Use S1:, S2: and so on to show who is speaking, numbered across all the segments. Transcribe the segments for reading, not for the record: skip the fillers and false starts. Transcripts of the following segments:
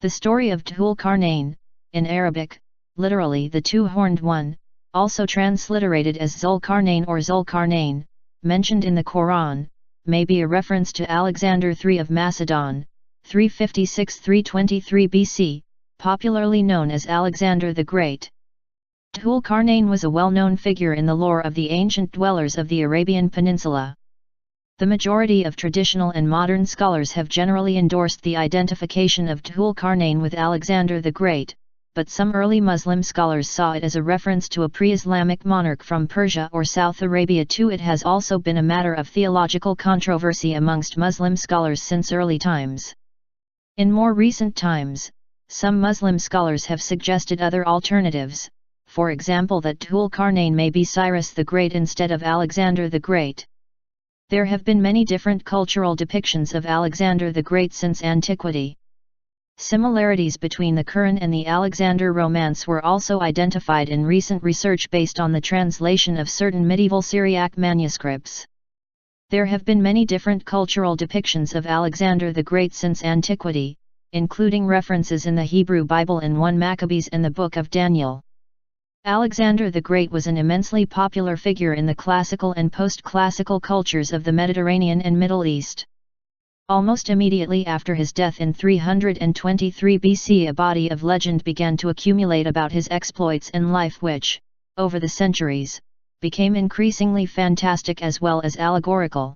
S1: The story of Dhul Qarnain, in Arabic, literally the two-horned one, also transliterated as Zulqarnain or Zulqarnain, mentioned in the Quran, may be a reference to Alexander III of Macedon, 356–323 BC, popularly known as Alexander the Great. Dhul Qarnain was a well-known figure in the lore of the ancient dwellers of the Arabian Peninsula. The majority of traditional and modern scholars have generally endorsed the identification of Dhul Qarnain with Alexander the Great, but some early Muslim scholars saw it as a reference to a pre-Islamic monarch from Persia or South Arabia too. It has also been a matter of theological controversy amongst Muslim scholars since early times. In more recent times, some Muslim scholars have suggested other alternatives, for example that Dhul Qarnain may be Cyrus the Great instead of Alexander the Great. There have been many different cultural depictions of Alexander the Great since antiquity. Similarities between the Quran and the Alexander Romance were also identified in recent research based on the translation of certain medieval Syriac manuscripts. There have been many different cultural depictions of Alexander the Great since antiquity, including references in the Hebrew Bible and 1 Maccabees and the Book of Daniel. Alexander the Great was an immensely popular figure in the classical and post-classical cultures of the Mediterranean and Middle East. Almost immediately after his death in 323 BC, a body of legend began to accumulate about his exploits and life which, over the centuries, became increasingly fantastic as well as allegorical.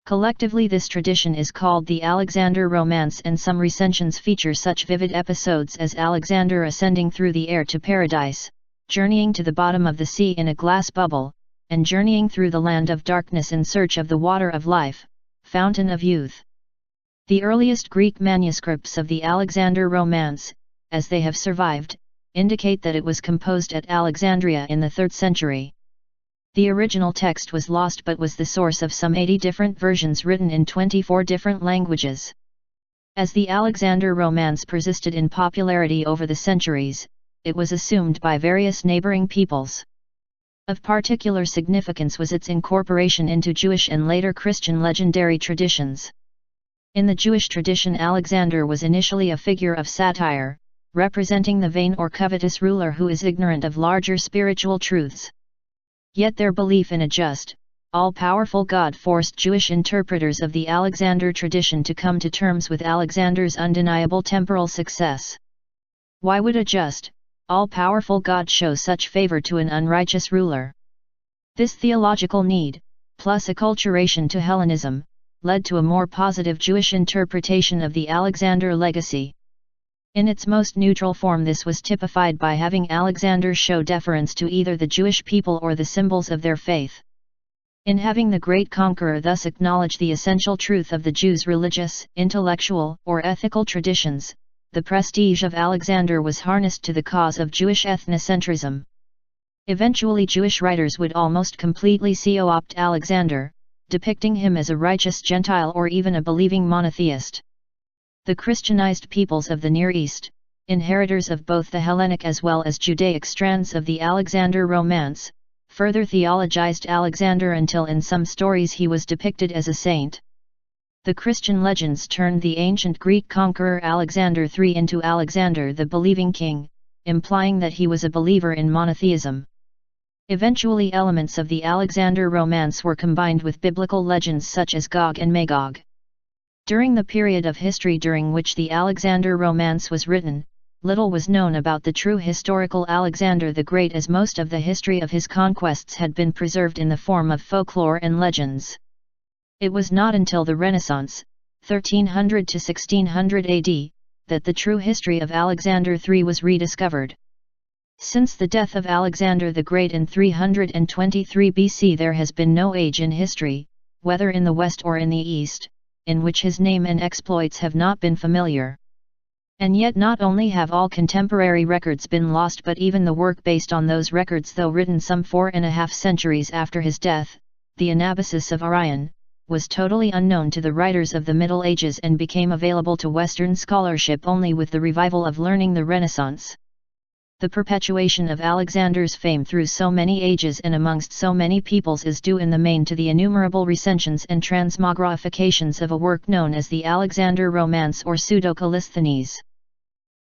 S1: Collectively this tradition is called the Alexander Romance, and some recensions feature such vivid episodes as Alexander ascending through the air to paradise, journeying to the bottom of the sea in a glass bubble, and journeying through the land of darkness in search of the water of life, fountain of youth. The earliest Greek manuscripts of the Alexander Romance, as they have survived, indicate that it was composed at Alexandria in the 3rd century. The original text was lost but was the source of some 80 different versions written in 24 different languages. As the Alexander Romance persisted in popularity over the centuries, it was assumed by various neighboring peoples. Of particular significance was its incorporation into Jewish and later Christian legendary traditions. In the Jewish tradition, Alexander was initially a figure of satire, representing the vain or covetous ruler who is ignorant of larger spiritual truths. Yet their belief in a just, all-powerful God forced Jewish interpreters of the Alexander tradition to come to terms with Alexander's undeniable temporal success. Why would a just, all-powerful God show such favor to an unrighteous ruler? This theological need, plus acculturation to Hellenism, led to a more positive Jewish interpretation of the Alexander legacy. In its most neutral form, this was typified by having Alexander show deference to either the Jewish people or the symbols of their faith. In having the great conqueror thus acknowledge the essential truth of the Jews' religious, intellectual, or ethical traditions, the prestige of Alexander was harnessed to the cause of Jewish ethnocentrism. Eventually Jewish writers would almost completely co-opt Alexander, depicting him as a righteous Gentile or even a believing monotheist. The Christianized peoples of the Near East, inheritors of both the Hellenic as well as Judaic strands of the Alexander Romance, further theologized Alexander until in some stories he was depicted as a saint. The Christian legends turned the ancient Greek conqueror Alexander III into Alexander the believing king, implying that he was a believer in monotheism. Eventually elements of the Alexander Romance were combined with biblical legends such as Gog and Magog. During the period of history during which the Alexander Romance was written, little was known about the true historical Alexander the Great, as most of the history of his conquests had been preserved in the form of folklore and legends. It was not until the Renaissance, 1300 to 1600 AD, that the true history of Alexander III was rediscovered. Since the death of Alexander the Great in 323 BC, there has been no age in history, whether in the West or in the East, in which his name and exploits have not been familiar. And yet not only have all contemporary records been lost, but even the work based on those records, though written some 4.5 centuries after his death, the Anabasis of Orion, was totally unknown to the writers of the Middle Ages and became available to Western scholarship only with the revival of learning the Renaissance. The perpetuation of Alexander's fame through so many ages and amongst so many peoples is due in the main to the innumerable recensions and transmogrifications of a work known as the Alexander Romance or Pseudo-Callisthenes.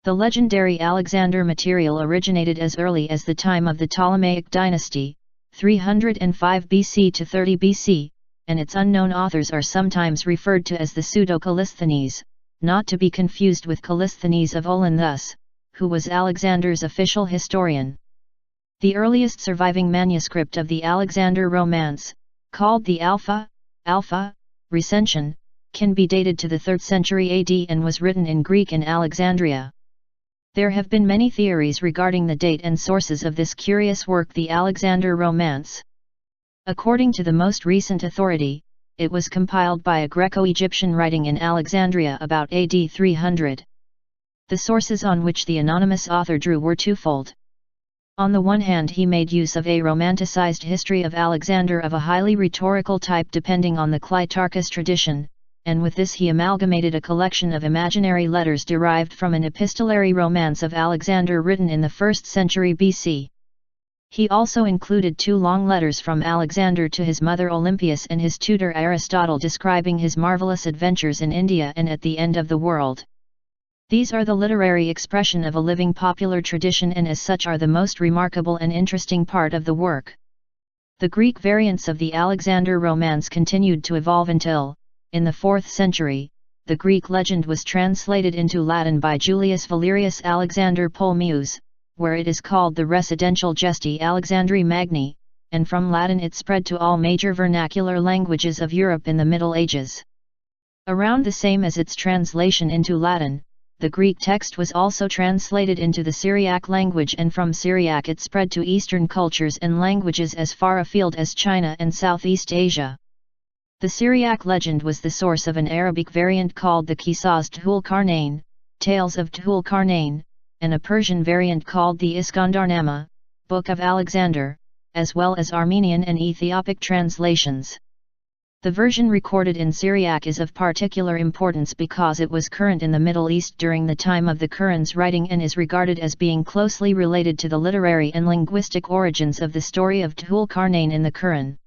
S1: The legendary Alexander material originated as early as the time of the Ptolemaic dynasty, 305 BC to 30 BC, and its unknown authors are sometimes referred to as the Pseudo-Callisthenes, not to be confused with Callisthenes of Olynthus, who was Alexander's official historian. The earliest surviving manuscript of the Alexander Romance, called the Alpha recension, can be dated to the 3rd century AD and was written in Greek in Alexandria. There have been many theories regarding the date and sources of this curious work, the Alexander Romance. According to the most recent authority, it was compiled by a Greco-Egyptian writing in Alexandria about AD 300. The sources on which the anonymous author drew were twofold. On the one hand, he made use of a romanticized history of Alexander of a highly rhetorical type depending on the Clitarchus tradition, and with this he amalgamated a collection of imaginary letters derived from an epistolary romance of Alexander written in the 1st century BC. He also included 2 long letters from Alexander to his mother Olympias and his tutor Aristotle describing his marvelous adventures in India and at the end of the world. These are the literary expression of a living popular tradition and as such are the most remarkable and interesting part of the work. The Greek variants of the Alexander Romance continued to evolve until, in the 4th century, the Greek legend was translated into Latin by Julius Valerius Alexander Ptolemaeus, where it is called the Residential Gesti Alexandri Magni, and from Latin it spread to all major vernacular languages of Europe in the Middle Ages. Around the same as its translation into Latin, the Greek text was also translated into the Syriac language, and from Syriac it spread to Eastern cultures and languages as far afield as China and Southeast Asia. The Syriac legend was the source of an Arabic variant called the Qisas Dhul-Qarnain, Tales of Dhul-Qarnain, and a Persian variant called the Iskandarnama, Book of Alexander, as well as Armenian and Ethiopic translations. The version recorded in Syriac is of particular importance because it was current in the Middle East during the time of the Quran's writing and is regarded as being closely related to the literary and linguistic origins of the story of Dhul-Qarnain in the Quran.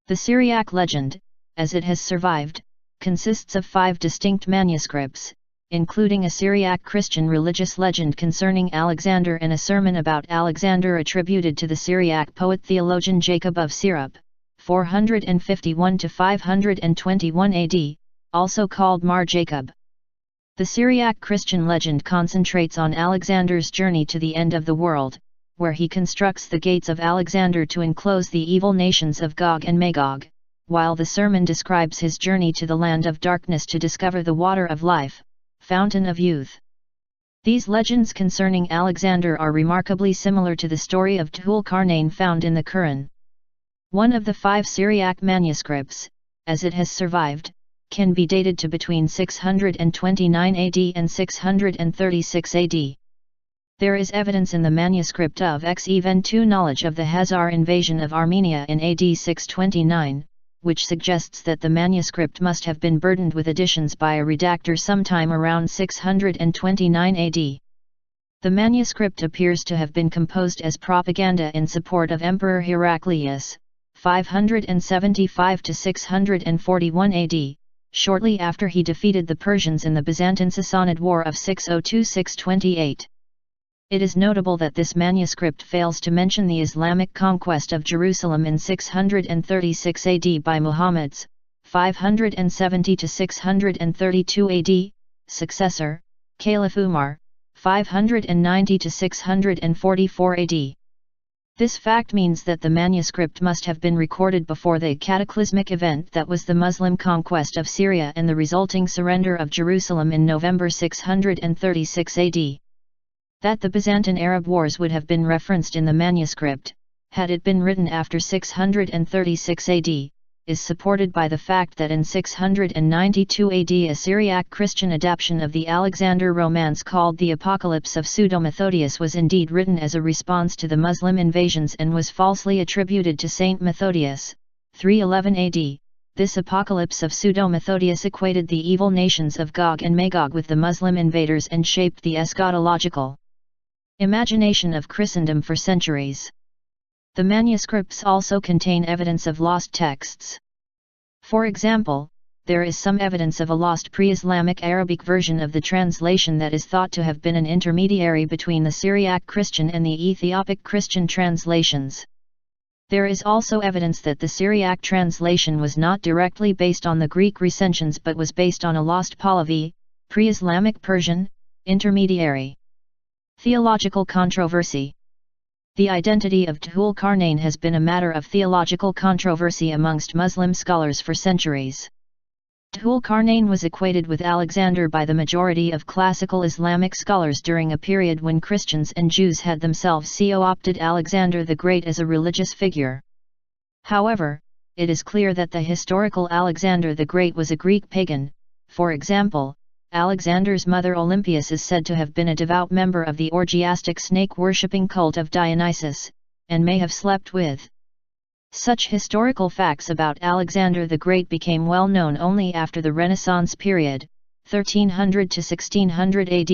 S1: The Syriac legend, as it has survived, consists of 5 distinct manuscripts, including a Syriac Christian religious legend concerning Alexander and a sermon about Alexander attributed to the Syriac poet-theologian Jacob of Syrup, 451 to 521 AD, also called Mar Jacob. The Syriac Christian legend concentrates on Alexander's journey to the end of the world, where he constructs the gates of Alexander to enclose the evil nations of Gog and Magog, while the sermon describes his journey to the land of darkness to discover the water of life, fountain of youth. These legends concerning Alexander are remarkably similar to the story of Dhul-Qarnain found in the Quran. One of the 5 Syriac manuscripts, as it has survived, can be dated to between 629 AD and 636 AD. There is evidence in the manuscript of X-Even-2 knowledge of the Khazar invasion of Armenia in AD 629, which suggests that the manuscript must have been burdened with additions by a redactor sometime around 629 AD. The manuscript appears to have been composed as propaganda in support of Emperor Heraclius, 575 to 641 AD, shortly after he defeated the Persians in the Byzantine-Sassanid War of 602–628. It is notable that this manuscript fails to mention the Islamic conquest of Jerusalem in 636 AD by Muhammad's 570 to 632 AD successor, Caliph Umar, 590 to 644 AD. This fact means that the manuscript must have been recorded before the cataclysmic event that was the Muslim conquest of Syria and the resulting surrender of Jerusalem in November 636 AD. That the Byzantine Arab Wars would have been referenced in the manuscript, had it been written after 636 AD, is supported by the fact that in 692 AD a Syriac Christian adaptation of the Alexander Romance called the Apocalypse of Pseudo-Methodius was indeed written as a response to the Muslim invasions and was falsely attributed to Saint Methodius, 311 AD. This Apocalypse of Pseudo-Methodius equated the evil nations of Gog and Magog with the Muslim invaders and shaped the eschatological imagination of Christendom for centuries. The manuscripts also contain evidence of lost texts. For example, there is some evidence of a lost pre-Islamic Arabic version of the translation that is thought to have been an intermediary between the Syriac Christian and the Ethiopic Christian translations. There is also evidence that the Syriac translation was not directly based on the Greek recensions but was based on a lost Pahlavi, pre-Islamic Persian, intermediary. Theological controversy. The identity of Dhul-Qarnain has been a matter of theological controversy amongst Muslim scholars for centuries. Dhul-Qarnain was equated with Alexander by the majority of classical Islamic scholars during a period when Christians and Jews had themselves co-opted Alexander the Great as a religious figure. However, it is clear that the historical Alexander the Great was a Greek pagan. For example, Alexander's mother Olympias is said to have been a devout member of the orgiastic snake-worshipping cult of Dionysus, and may have slept with. Such historical facts about Alexander the Great became well known only after the Renaissance period, 1300 to 1600 AD,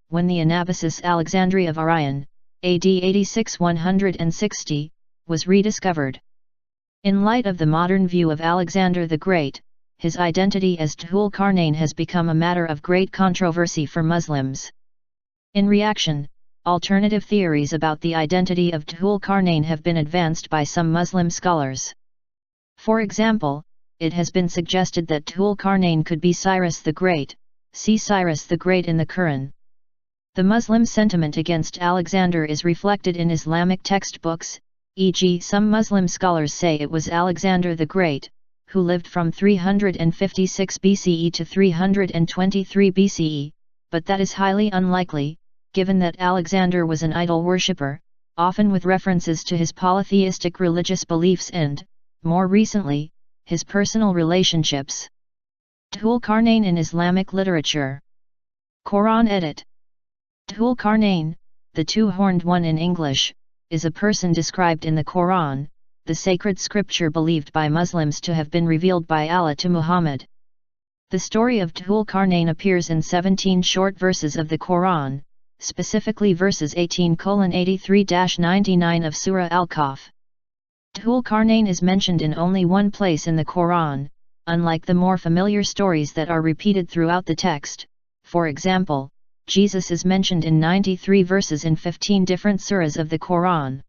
S1: when the Anabasis Alexandri of Orion, AD 86-160, was rediscovered. In light of the modern view of Alexander the Great, his identity as Dhul-Qarnain has become a matter of great controversy for Muslims. In reaction, alternative theories about the identity of Dhul-Qarnain have been advanced by some Muslim scholars. For example, it has been suggested that Dhul-Qarnain could be Cyrus the Great, see Cyrus the Great in the Quran. The Muslim sentiment against Alexander is reflected in Islamic textbooks, e.g. some Muslim scholars say it was Alexander the Great, who lived from 356 BCE to 323 BCE, but that is highly unlikely, given that Alexander was an idol worshipper, often with references to his polytheistic religious beliefs and, more recently, his personal relationships. Dhul-Qarnain in Islamic literature. Quran edit. Dhul-Qarnain, the two-horned one in English, is a person described in the Quran, the sacred scripture believed by Muslims to have been revealed by Allah to Muhammad. The story of Dhul-Qarnain appears in 17 short verses of the Quran, specifically verses 18:83-99 of Surah Al-Kahf. Dhul-Qarnain is mentioned in only one place in the Quran, unlike the more familiar stories that are repeated throughout the text. For example, Jesus is mentioned in 93 verses in 15 different surahs of the Quran.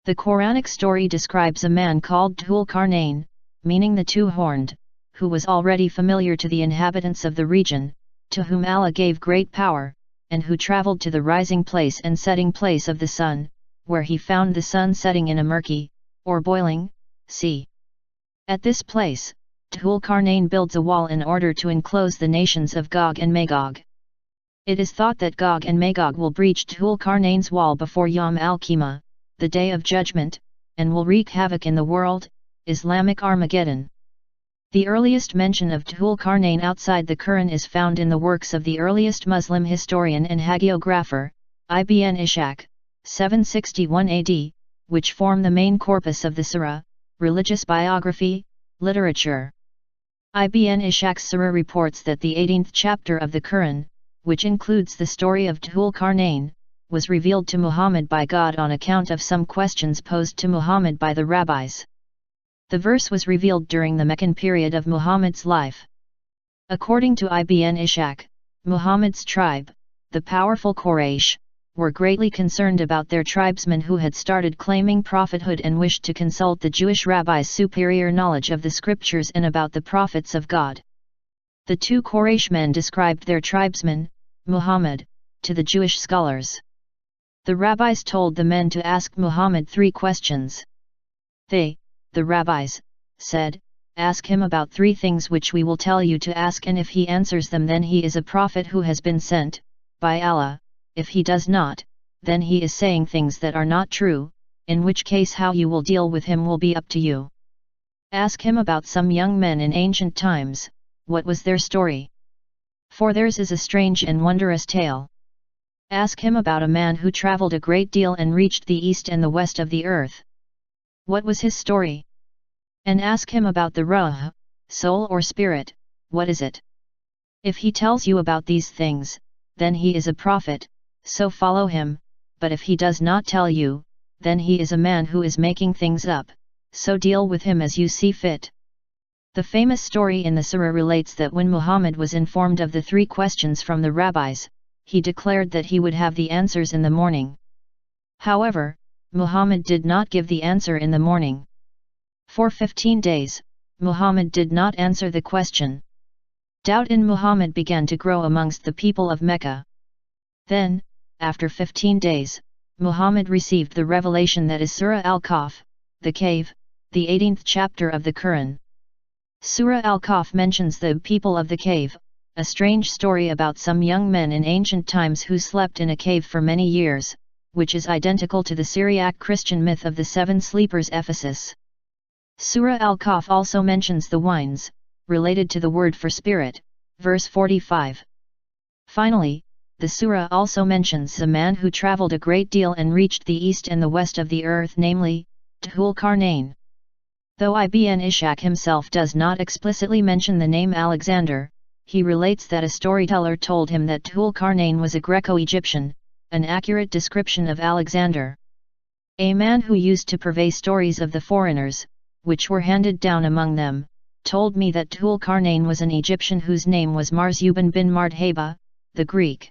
S1: The Quranic story describes a man called Dhul-Qarnain, meaning the two-horned, who was already familiar to the inhabitants of the region, to whom Allah gave great power, and who travelled to the rising place and setting place of the sun, where he found the sun setting in a murky, or boiling, sea. At this place, Dhul-Qarnain builds a wall in order to enclose the nations of Gog and Magog. It is thought that Gog and Magog will breach Dhul-Qarnain's wall before Yawm al-Qiyamah, the Day of Judgment, and will wreak havoc in the world, Islamic Armageddon. The earliest mention of Dhul-Qarnain outside the Quran is found in the works of the earliest Muslim historian and hagiographer, Ibn Ishaq, 761 AD, which form the main corpus of the surah, religious biography, literature. Ibn Ishaq's surah reports that the 18th chapter of the Quran, which includes the story of Dhul-Qarnain, was revealed to Muhammad by God on account of some questions posed to Muhammad by the rabbis. The verse was revealed during the Meccan period of Muhammad's life. According to Ibn Ishaq, Muhammad's tribe, the powerful Quraysh, were greatly concerned about their tribesmen who had started claiming prophethood and wished to consult the Jewish rabbis' superior knowledge of the scriptures and about the prophets of God. The two Quraysh men described their tribesman, Muhammad, to the Jewish scholars. The rabbis told the men to ask Muhammad 3 questions. They, the rabbis, said, "Ask him about 3 things which we will tell you to ask, and if he answers them then he is a prophet who has been sent by Allah. If he does not, then he is saying things that are not true, in which case how you will deal with him will be up to you. Ask him about some young men in ancient times, what was their story? For theirs is a strange and wondrous tale. Ask him about a man who travelled a great deal and reached the east and the west of the earth. What was his story? And ask him about the ruh, soul or spirit, what is it? If he tells you about these things, then he is a prophet, so follow him, but if he does not tell you, then he is a man who is making things up, so deal with him as you see fit." The famous story in the surah relates that when Muhammad was informed of the 3 questions from the rabbis, he declared that he would have the answers in the morning. However, Muhammad did not give the answer in the morning. For 15 days, Muhammad did not answer the question. Doubt in Muhammad began to grow amongst the people of Mecca. Then, after 15 days, Muhammad received the revelation that is Surah Al-Kahf, the cave, the 18th chapter of the Quran. Surah Al-Kahf mentions the people of the cave, a strange story about some young men in ancient times who slept in a cave for many years, which is identical to the Syriac Christian myth of the 7 sleepers Ephesus. Surah Al-Kahf also mentions the winds, related to the word for spirit, verse 45. Finally, the surah also mentions a man who traveled a great deal and reached the east and the west of the earth, namely, Dhul-Qarnain. Though Ibn Ishaq himself does not explicitly mention the name Alexander, he relates that a storyteller told him that Dhul-Qarnain was a Greco-Egyptian, an accurate description of Alexander. A man who used to purvey stories of the foreigners, which were handed down among them, told me that Dhul-Qarnain was an Egyptian whose name was Marzuban bin Mardhaba, the Greek.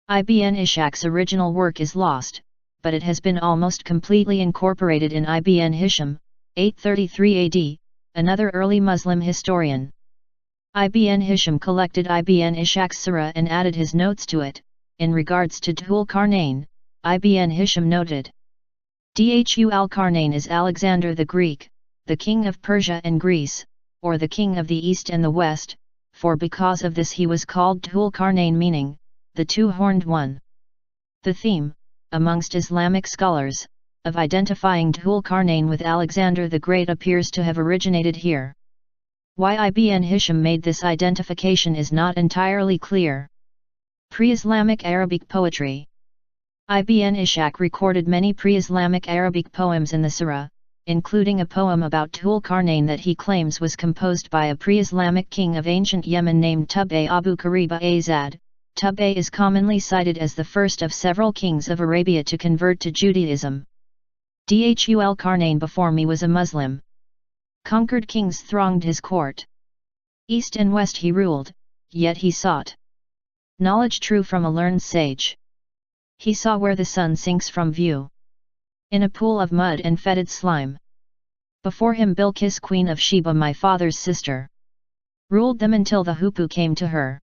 S1: Ibn Ishaq's original work is lost, but it has been almost completely incorporated in Ibn Hisham, 833 AD, another early Muslim historian. Ibn Hisham collected Ibn Ishaq's surah and added his notes to it. In regards to Dhul-Qarnain, Ibn Hisham noted, Dhul-Qarnain is Alexander the Greek, the king of Persia and Greece, or the king of the east and the west, for because of this he was called Dhul-Qarnain, meaning, the 2-horned one. The theme, amongst Islamic scholars, of identifying Dhul-Qarnain with Alexander the Great appears to have originated here. Why Ibn Hisham made this identification is not entirely clear. Pre-Islamic Arabic poetry. Ibn Ishaq recorded many pre-Islamic Arabic poems in the surah, including a poem about Dhul-Qarnain that he claims was composed by a pre-Islamic king of ancient Yemen named Tub'a Abu Kariba Azad. Tub'a is commonly cited as the first of several kings of Arabia to convert to Judaism. Dhul-Qarnain before me was a Muslim. Conquered kings thronged his court. East and west he ruled, yet he sought knowledge true from a learned sage. He saw where the sun sinks from view, in a pool of mud and fetid slime. Before him Bilqis, queen of Sheba, my father's sister, ruled them until the Hupu came to her.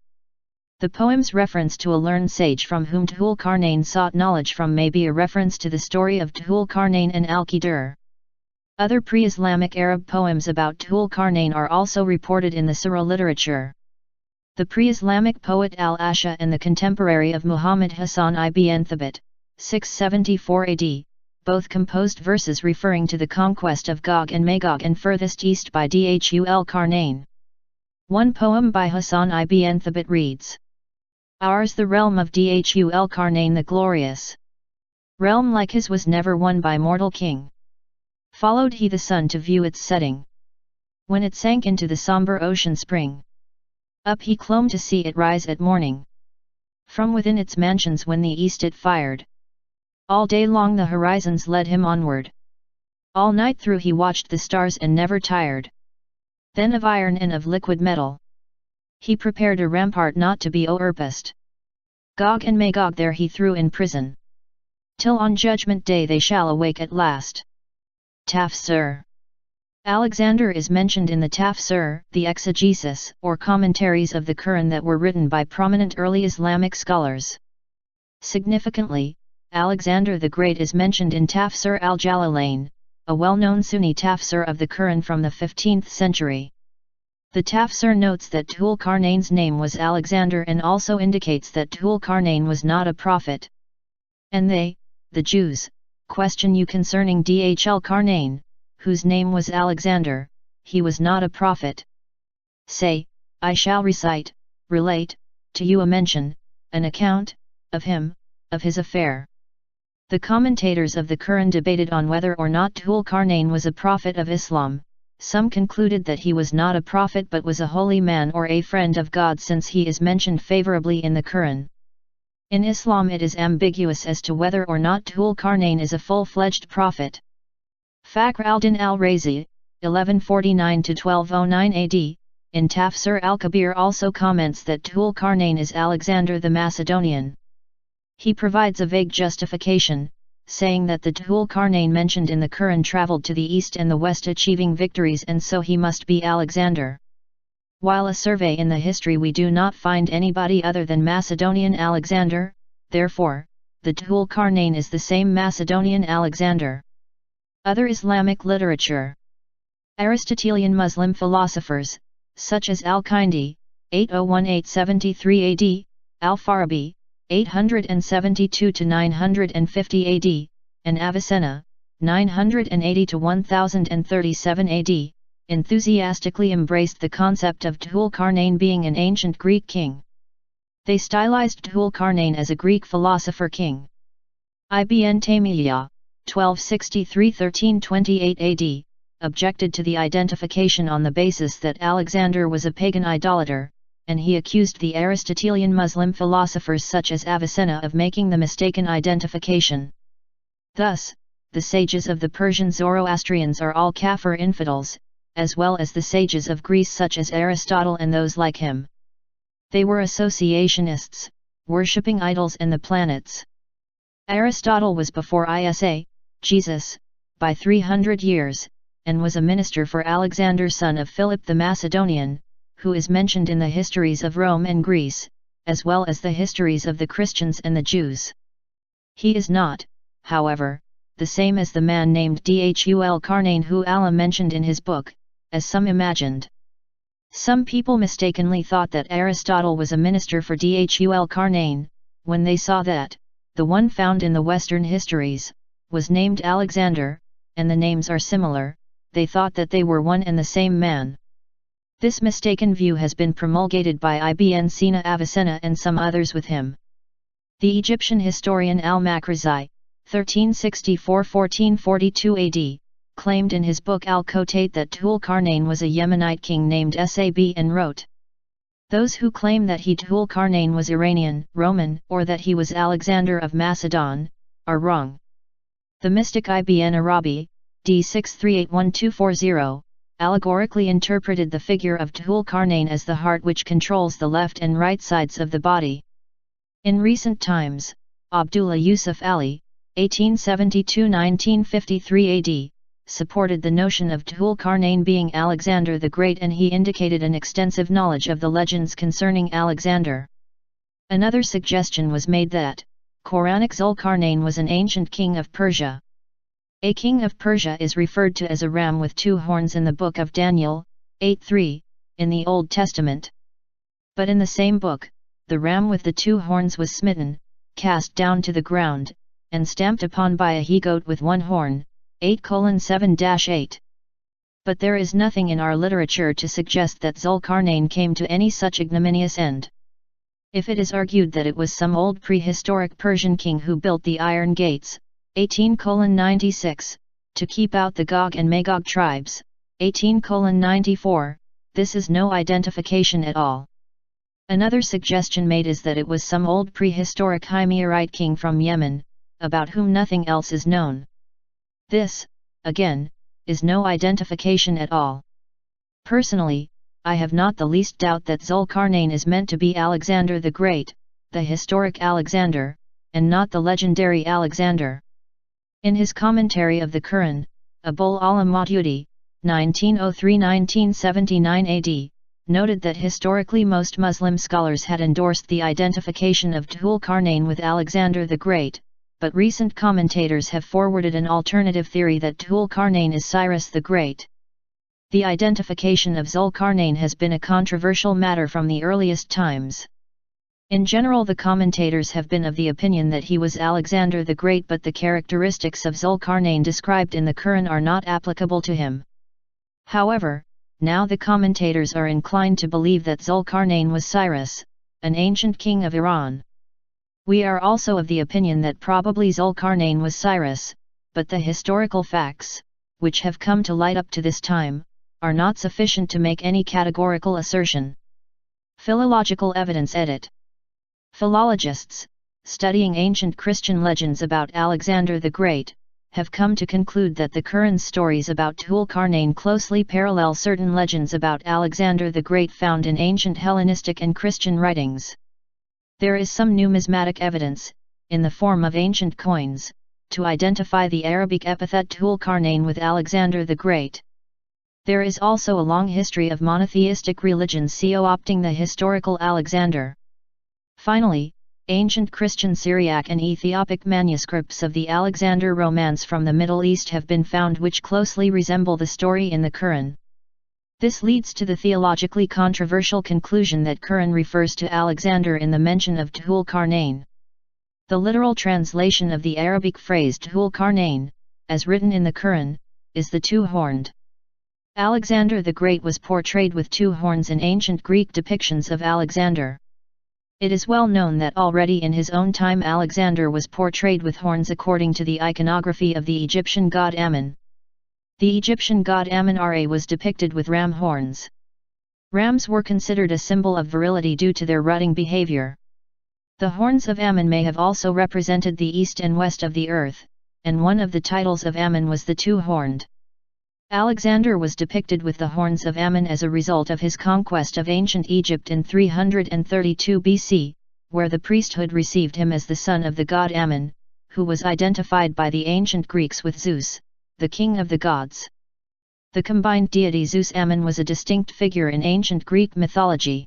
S1: The poem's reference to a learned sage from whom Dhul-Qarnain sought knowledge from may be a reference to the story of Dhul-Qarnain and Al-Qidr. Other pre-Islamic Arab poems about Dhul-Qarnain are also reported in the surah literature. The pre-Islamic poet Al-Asha and the contemporary of Muhammad Hassan ibn Thabit, 674 AD, both composed verses referring to the conquest of Gog and Magog and furthest east by Dhul-Qarnain. One poem by Hassan ibn Thabit reads, Ours the realm of Dhul-Qarnain the glorious. Realm like his was never won by mortal king. Followed he the sun to view its setting. When it sank into the somber ocean spring, up he clomb to see it rise at morning. From within its mansions when the east it fired. All day long the horizons led him onward. All night through he watched the stars and never tired. Then of iron and of liquid metal he prepared a rampart not to be o'erpassed. Gog and Magog there he threw in prison, till on judgment day they shall awake at last. Tafsir. Alexander is mentioned in the Tafsir, the exegesis or commentaries of the Quran that were written by prominent early Islamic scholars. Significantly, Alexander the Great is mentioned in Tafsir al-Jalalain, a well-known Sunni tafsir of the Quran from the 15th century. The tafsir notes that Dhul-Qarnain's name was Alexander and also indicates that Dhul-Qarnain was not a prophet. And they, the Jews, question you concerning Dhul-Qarnain, whose name was Alexander, he was not a prophet. Say, I shall relate, to you a mention, an account, of him, of his affair. The commentators of the Quran debated on whether or not Dhul-Qarnain was a prophet of Islam. Some concluded that he was not a prophet but was a holy man or a friend of God, since he is mentioned favorably in the Quran. In Islam it is ambiguous as to whether or not Dhul-Qarnain is a full-fledged prophet. Fakhr al-Din al-Razi, 1149–1209 AD, in Tafsir al-Kabir also comments that Dhul-Qarnain is Alexander the Macedonian. He provides a vague justification, saying that the Dhul-Qarnain mentioned in the Quran traveled to the east and the west achieving victories, and so he must be Alexander. While a survey in the history we do not find anybody other than Macedonian Alexander, therefore, the Dhul-Qarnain is the same Macedonian Alexander. Other Islamic literature. Aristotelian Muslim philosophers, such as Al-Kindi, 801–873 AD, Al-Farabi, 872–950 AD, and Avicenna, 980–1037 AD, enthusiastically embraced the concept of Dhul-Qarnain being an ancient Greek king. They stylized Dhul-Qarnain as a Greek philosopher king. Ibn Taymiyyah, 1263–1328 AD, objected to the identification on the basis that Alexander was a pagan idolater, and he accused the Aristotelian Muslim philosophers such as Avicenna of making the mistaken identification. Thus, the sages of the Persian Zoroastrians are all Kafir infidels, as well as the sages of Greece such as Aristotle and those like him. They were associationists, worshipping idols and the planets. Aristotle was before Isa, Jesus, by 300 years, and was a minister for Alexander son of Philip the Macedonian, who is mentioned in the histories of Rome and Greece, as well as the histories of the Christians and the Jews. He is not, however, the same as the man named Dhul-Qarnain who Allah mentioned in his book, as some imagined. Some people mistakenly thought that Aristotle was a minister for Dhul-Qarnain, when they saw that, the one found in the Western histories, was named Alexander, and the names are similar. They thought that they were one and the same man. This mistaken view has been promulgated by Ibn Sina, Avicenna and some others with him. The Egyptian historian al-Makhrizi, 1364–1442 AD, claimed in his book Al-Kotate that Dhul-Qarnain was a Yemenite king named Sab and wrote, "Those who claim that he Dhul-Qarnain was Iranian, Roman, or that he was Alexander of Macedon, are wrong." The mystic Ibn Arabi, d. 638–1240, allegorically interpreted the figure of Dhul-Qarnain as the heart which controls the left and right sides of the body. In recent times, Abdullah Yusuf Ali, 1872–1953 AD, supported the notion of Dhul-Qarnain being Alexander the Great, and he indicated an extensive knowledge of the legends concerning Alexander. Another suggestion was made that, Quranic Zulqarnain was an ancient king of Persia. A king of Persia is referred to as a ram with two horns in the book of Daniel, 8:3, in the Old Testament. But in the same book, the ram with the two horns was smitten, cast down to the ground, and stamped upon by a he-goat with one horn, 8:7-8. But there is nothing in our literature to suggest that Zulqarnain came to any such ignominious end. If it is argued that it was some old prehistoric Persian king who built the iron gates, 18:96, to keep out the Gog and Magog tribes, 18:94, this is no identification at all. Another suggestion made is that it was some old prehistoric Himyarite king from Yemen, about whom nothing else is known. This, again, is no identification at all. Personally, I have not the least doubt that Zulqarnain is meant to be Alexander the Great, the historic Alexander, and not the legendary Alexander. In his commentary of the Quran, Abul Alam Maududi, 1903–1979 AD, noted that historically most Muslim scholars had endorsed the identification of Dhul-Qarnain with Alexander the Great, but recent commentators have forwarded an alternative theory that Dhul-Qarnain is Cyrus the Great. The identification of Zulqarnain has been a controversial matter from the earliest times. In general, the commentators have been of the opinion that he was Alexander the Great, but the characteristics of Zulqarnain described in the Quran are not applicable to him. However, now the commentators are inclined to believe that Zulqarnain was Cyrus, an ancient king of Iran. We are also of the opinion that probably Zulqarnain was Cyrus, but the historical facts, which have come to light up to this time, are not sufficient to make any categorical assertion. Philological evidence edit. Philologists, studying ancient Christian legends about Alexander the Great, have come to conclude that the Quran's stories about Dhul-Qarnain closely parallel certain legends about Alexander the Great found in ancient Hellenistic and Christian writings. There is some numismatic evidence, in the form of ancient coins, to identify the Arabic epithet Dhul-Qarnain with Alexander the Great. There is also a long history of monotheistic religions co-opting the historical Alexander. Finally, ancient Christian Syriac and Ethiopic manuscripts of the Alexander romance from the Middle East have been found which closely resemble the story in the Quran. This leads to the theologically controversial conclusion that Quran refers to Alexander in the mention of Dhul-Qarnain. The literal translation of the Arabic phrase Dhul-Qarnain, as written in the Quran, is the two-horned. Alexander the Great was portrayed with two horns in ancient Greek depictions of Alexander. It is well known that already in his own time Alexander was portrayed with horns according to the iconography of the Egyptian god Ammon. The Egyptian god Ammon-Ra was depicted with ram horns. Rams were considered a symbol of virility due to their rutting behavior. The horns of Ammon may have also represented the east and west of the earth, and one of the titles of Ammon was the two-horned. Alexander was depicted with the horns of Ammon as a result of his conquest of ancient Egypt in 332 BC, where the priesthood received him as the son of the god Ammon, who was identified by the ancient Greeks with Zeus, the king of the gods. The combined deity Zeus-Ammon was a distinct figure in ancient Greek mythology.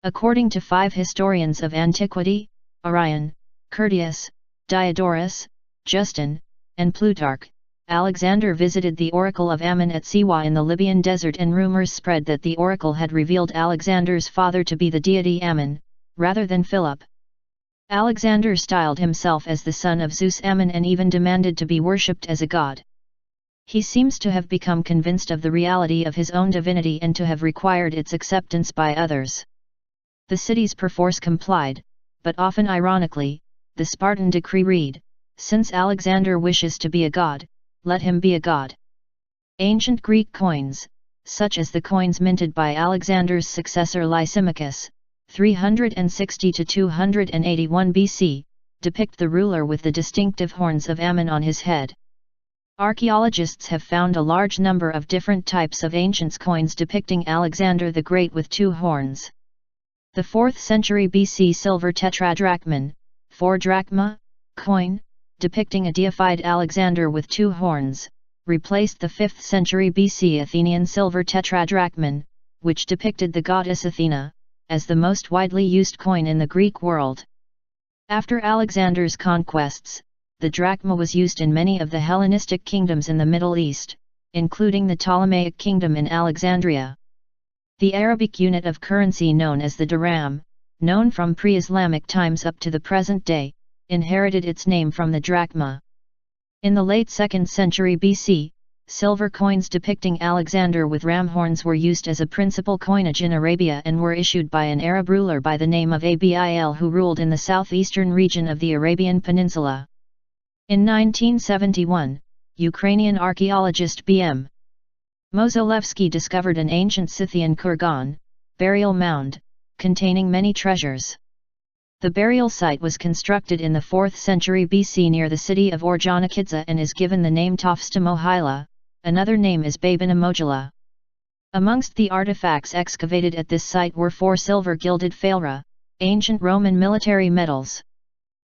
S1: According to 5 historians of antiquity, Orion, Curtius, Diodorus, Justin, and Plutarch, Alexander visited the oracle of Ammon at Siwa in the Libyan desert, and rumors spread that the oracle had revealed Alexander's father to be the deity Ammon, rather than Philip. Alexander styled himself as the son of Zeus-Ammon and even demanded to be worshipped as a god. He seems to have become convinced of the reality of his own divinity and to have required its acceptance by others. The cities perforce complied, but often ironically, the Spartan decree read, "Since Alexander wishes to be a god, let him be a god." Ancient Greek coins, such as the coins minted by Alexander's successor Lysimachus, 360 to 281 BC, depict the ruler with the distinctive horns of Ammon on his head. Archaeologists have found a large number of different types of ancient coins depicting Alexander the Great with two horns. The 4th century BC silver tetradrachman, 4 drachma, coin, depicting a deified Alexander with two horns, replaced the 5th century BC Athenian silver tetradrachman, which depicted the goddess Athena, as the most widely used coin in the Greek world. After Alexander's conquests, the drachma was used in many of the Hellenistic kingdoms in the Middle East, including the Ptolemaic kingdom in Alexandria. The Arabic unit of currency known as the dirham, known from pre-Islamic times up to the present day, inherited its name from the drachma. In the late 2nd century BC, silver coins depicting Alexander with ram horns were used as a principal coinage in Arabia and were issued by an Arab ruler by the name of Abil who ruled in the southeastern region of the Arabian Peninsula. In 1971, Ukrainian archaeologist B.M. Mozolevsky discovered an ancient Scythian kurgan, burial mound, containing many treasures. The burial site was constructed in the 4th century BC near the city of Orjonikidze and is given the name Tofsta Mohyla, another name is Babina Mogila. Amongst the artifacts excavated at this site were 4 silver gilded phaera, ancient Roman military medals.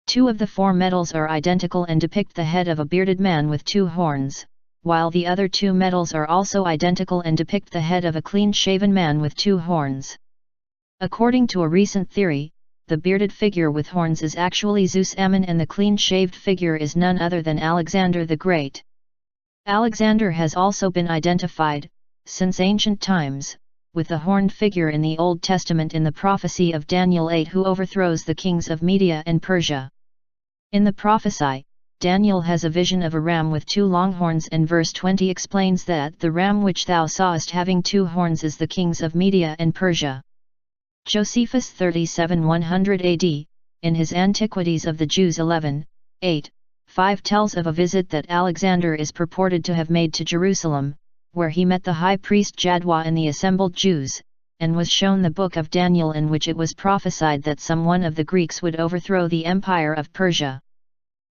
S1: 2 of the 4 medals are identical and depict the head of a bearded man with 2 horns, while the other 2 medals are also identical and depict the head of a clean-shaven man with 2 horns. According to a recent theory, the bearded figure with horns is actually Zeus-Ammon and the clean-shaved figure is none other than Alexander the Great. Alexander has also been identified, since ancient times, with the horned figure in the Old Testament in the prophecy of Daniel 8 who overthrows the kings of Media and Persia. In the prophecy, Daniel has a vision of a ram with 2 long horns and verse 20 explains that the ram which thou sawest having 2 horns is the kings of Media and Persia. Josephus 37-100 AD, in his Antiquities of the Jews 11:8-5 tells of a visit that Alexander is purported to have made to Jerusalem, where he met the high priest Jadwa and the assembled Jews, and was shown the book of Daniel in which it was prophesied that some one of the Greeks would overthrow the empire of Persia.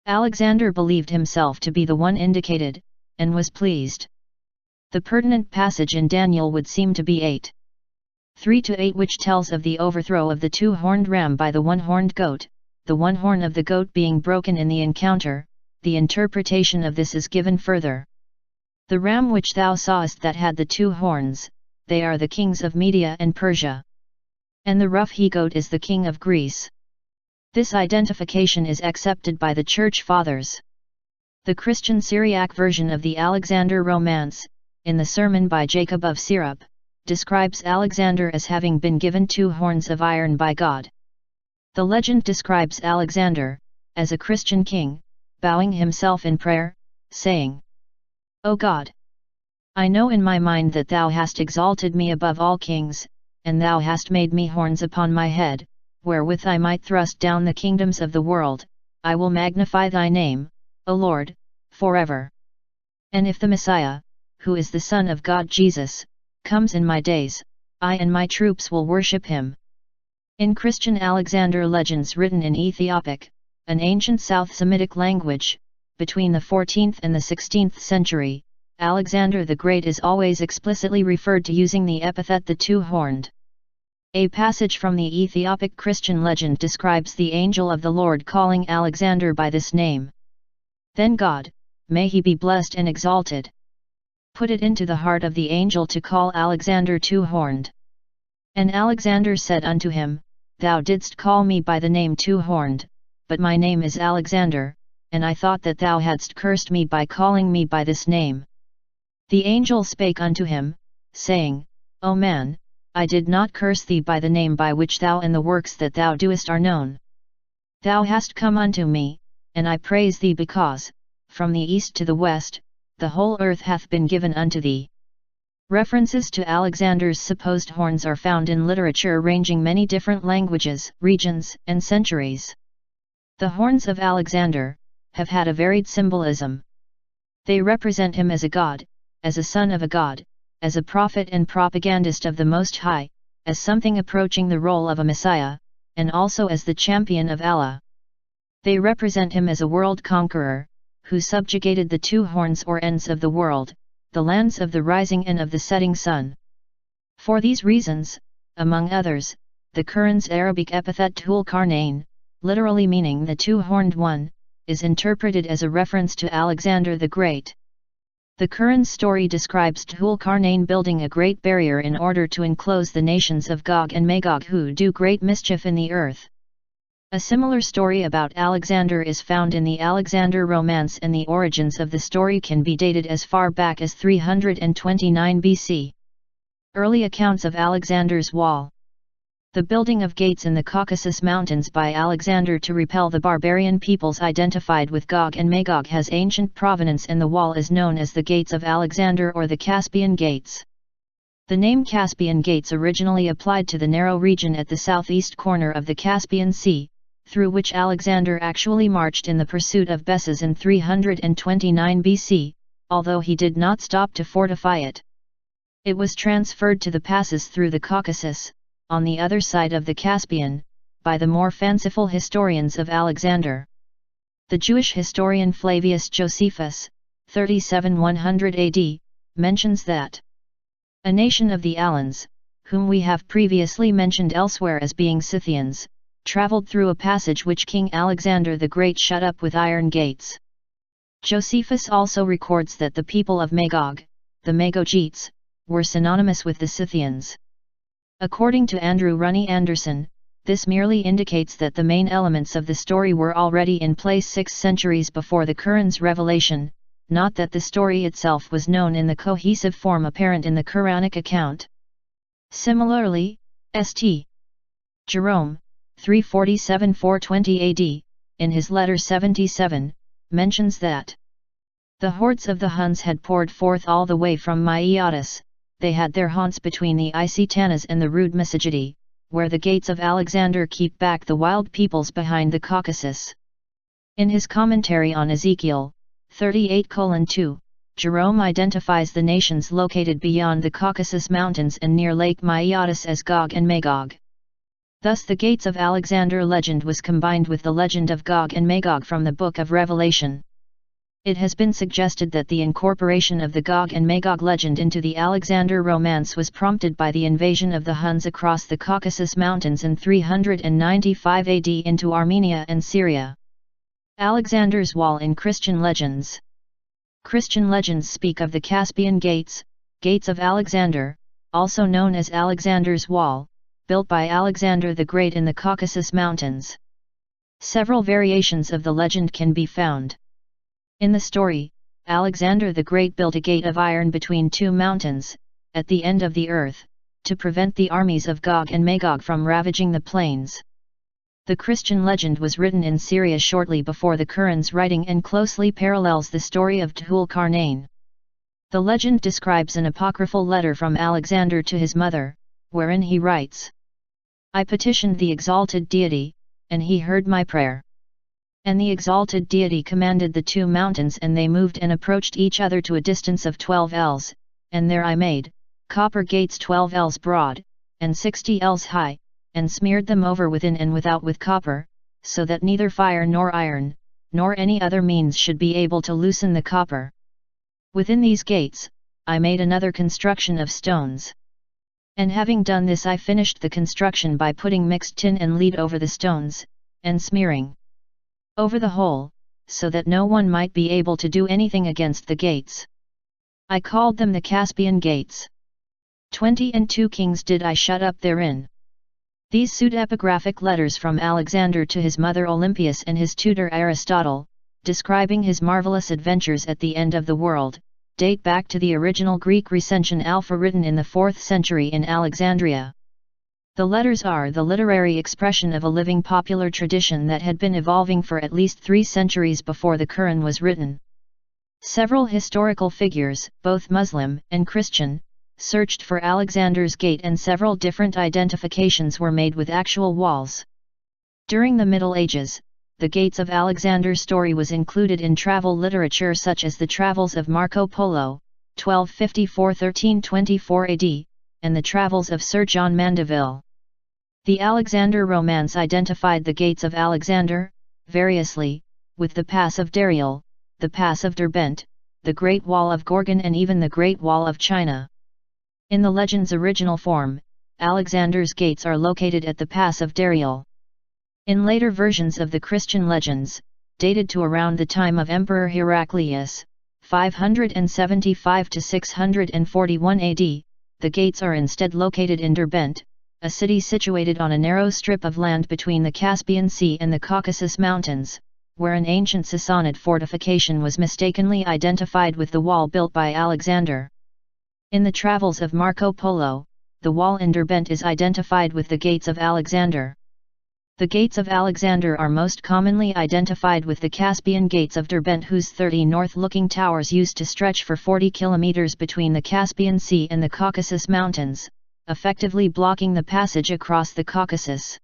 S1: Alexander believed himself to be the one indicated, and was pleased. The pertinent passage in Daniel would seem to be 8:3-8, which tells of the overthrow of the two-horned ram by the one-horned goat, the one horn of the goat being broken in the encounter. The interpretation of this is given further. The ram which thou sawest that had the two horns, they are the kings of Media and Persia. And the rough he-goat is the king of Greece. This identification is accepted by the Church Fathers. The Christian Syriac version of the Alexander Romance, in the Sermon by Jacob of Syrup, describes Alexander as having been given two horns of iron by God. The legend describes Alexander, as a Christian king, bowing himself in prayer, saying, O God! I know in my mind that thou hast exalted me above all kings, and thou hast made me horns upon my head, wherewith I might thrust down the kingdoms of the world. I will magnify thy name, O Lord, forever. And if the Messiah, who is the Son of God Jesus, comes in my days, I and my troops will worship him. In Christian Alexander legends written in Ethiopic, an ancient South Semitic language, between the 14th and the 16th century, Alexander the Great is always explicitly referred to using the epithet the two-horned. A passage from the Ethiopic Christian legend describes the angel of the Lord calling Alexander by this name. Then God, may he be blessed and exalted, put it into the heart of the angel to call Alexander two-horned. And Alexander said unto him, Thou didst call me by the name two-horned, but my name is Alexander, and I thought that thou hadst cursed me by calling me by this name. The angel spake unto him, saying, O man, I did not curse thee by the name by which thou and the works that thou doest are known. Thou hast come unto me, and I praise thee because, from the east to the west, the whole earth hath been given unto thee. References to Alexander's supposed horns are found in literature ranging many different languages, regions, and centuries. The horns of Alexander have had a varied symbolism. They represent him as a god, as a son of a god, as a prophet and propagandist of the Most High, as something approaching the role of a Messiah, and also as the champion of Allah. They represent him as a world conqueror, who subjugated the two horns or ends of the world, the lands of the rising and of the setting sun. For these reasons, among others, the Quran's Arabic epithet Dhul-Qarnain, literally meaning the two-horned one, is interpreted as a reference to Alexander the Great. The Quran's story describes Dhul-Qarnain building a great barrier in order to enclose the nations of Gog and Magog who do great mischief in the earth. A similar story about Alexander is found in the Alexander Romance, and the origins of the story can be dated as far back as 329 BC. Early accounts of Alexander's Wall. The building of gates in the Caucasus Mountains by Alexander to repel the barbarian peoples identified with Gog and Magog has ancient provenance, and the wall is known as the Gates of Alexander or the Caspian Gates. The name Caspian Gates originally applied to the narrow region at the southeast corner of the Caspian Sea, through which Alexander actually marched in the pursuit of Bessus in 329 BC, although he did not stop to fortify it. It was transferred to the passes through the Caucasus, on the other side of the Caspian, by the more fanciful historians of Alexander. The Jewish historian Flavius Josephus, 37–100 AD, mentions that a nation of the Alans, whom we have previously mentioned elsewhere as being Scythians, travelled through a passage which King Alexander the Great shut up with iron gates. Josephus also records that the people of Magog, the Magogites, were synonymous with the Scythians. According to Andrew Runny Anderson, this merely indicates that the main elements of the story were already in place 6 centuries before the Quran's revelation, not that the story itself was known in the cohesive form apparent in the Quranic account. Similarly, St. Jerome, 347–420 AD, in his letter 77, mentions that the hordes of the Huns had poured forth all the way from Maeotis. They had their haunts between the icy Tanas and the rude Misogidi, where the gates of Alexander keep back the wild peoples behind the Caucasus. In his commentary on Ezekiel, 38:2, Jerome identifies the nations located beyond the Caucasus Mountains and near Lake Maeotis as Gog and Magog. Thus the Gates of Alexander legend was combined with the legend of Gog and Magog from the Book of Revelation. It has been suggested that the incorporation of the Gog and Magog legend into the Alexander romance was prompted by the invasion of the Huns across the Caucasus Mountains in 395 AD into Armenia and Syria. Alexander's Wall in Christian legends. Christian legends speak of the Caspian Gates, Gates of Alexander, also known as Alexander's Wall, built by Alexander the Great in the Caucasus Mountains. Several variations of the legend can be found. In the story, Alexander the Great built a gate of iron between two mountains, at the end of the earth, to prevent the armies of Gog and Magog from ravaging the plains. The Christian legend was written in Syria shortly before the Quran's writing and closely parallels the story of Dhul Qarnain. The legend describes an apocryphal letter from Alexander to his mother, wherein he writes, "I petitioned the exalted deity, and he heard my prayer. And the exalted deity commanded the two mountains and they moved and approached each other to a distance of 12 ells, and there I made, copper gates 12 ells broad, and 60 ells high, and smeared them over within and without with copper, so that neither fire nor iron, nor any other means should be able to loosen the copper. Within these gates, I made another construction of stones. And having done this I finished the construction by putting mixed tin and lead over the stones, and smearing over the whole, so that no one might be able to do anything against the gates. I called them the Caspian Gates. 22 kings did I shut up therein." These pseudepigraphic letters from Alexander to his mother Olympias and his tutor Aristotle, describing his marvelous adventures at the end of the world, date back to the original Greek recension Alpha written in the 4th century in Alexandria. The letters are the literary expression of a living popular tradition that had been evolving for at least 3 centuries before the Quran was written. Several historical figures, both Muslim and Christian, searched for Alexander's Gate and several different identifications were made with actual walls. During the Middle Ages, the Gates of Alexander story was included in travel literature such as the Travels of Marco Polo, 1254–1324 AD, and the Travels of Sir John Mandeville. The Alexander romance identified the Gates of Alexander, variously, with the Pass of Dariel, the Pass of Derbent, the Great Wall of Gorgan and even the Great Wall of China. In the legend's original form, Alexander's gates are located at the Pass of Dariel. In later versions of the Christian legends, dated to around the time of Emperor Heraclius, 575–641 AD, the gates are instead located in Derbent, a city situated on a narrow strip of land between the Caspian Sea and the Caucasus Mountains, where an ancient Sassanid fortification was mistakenly identified with the wall built by Alexander. In the Travels of Marco Polo, the wall in Derbent is identified with the Gates of Alexander. The Gates of Alexander are most commonly identified with the Caspian Gates of Derbent, whose 30 north-looking towers used to stretch for 40 kilometers between the Caspian Sea and the Caucasus Mountains, effectively blocking the passage across the Caucasus.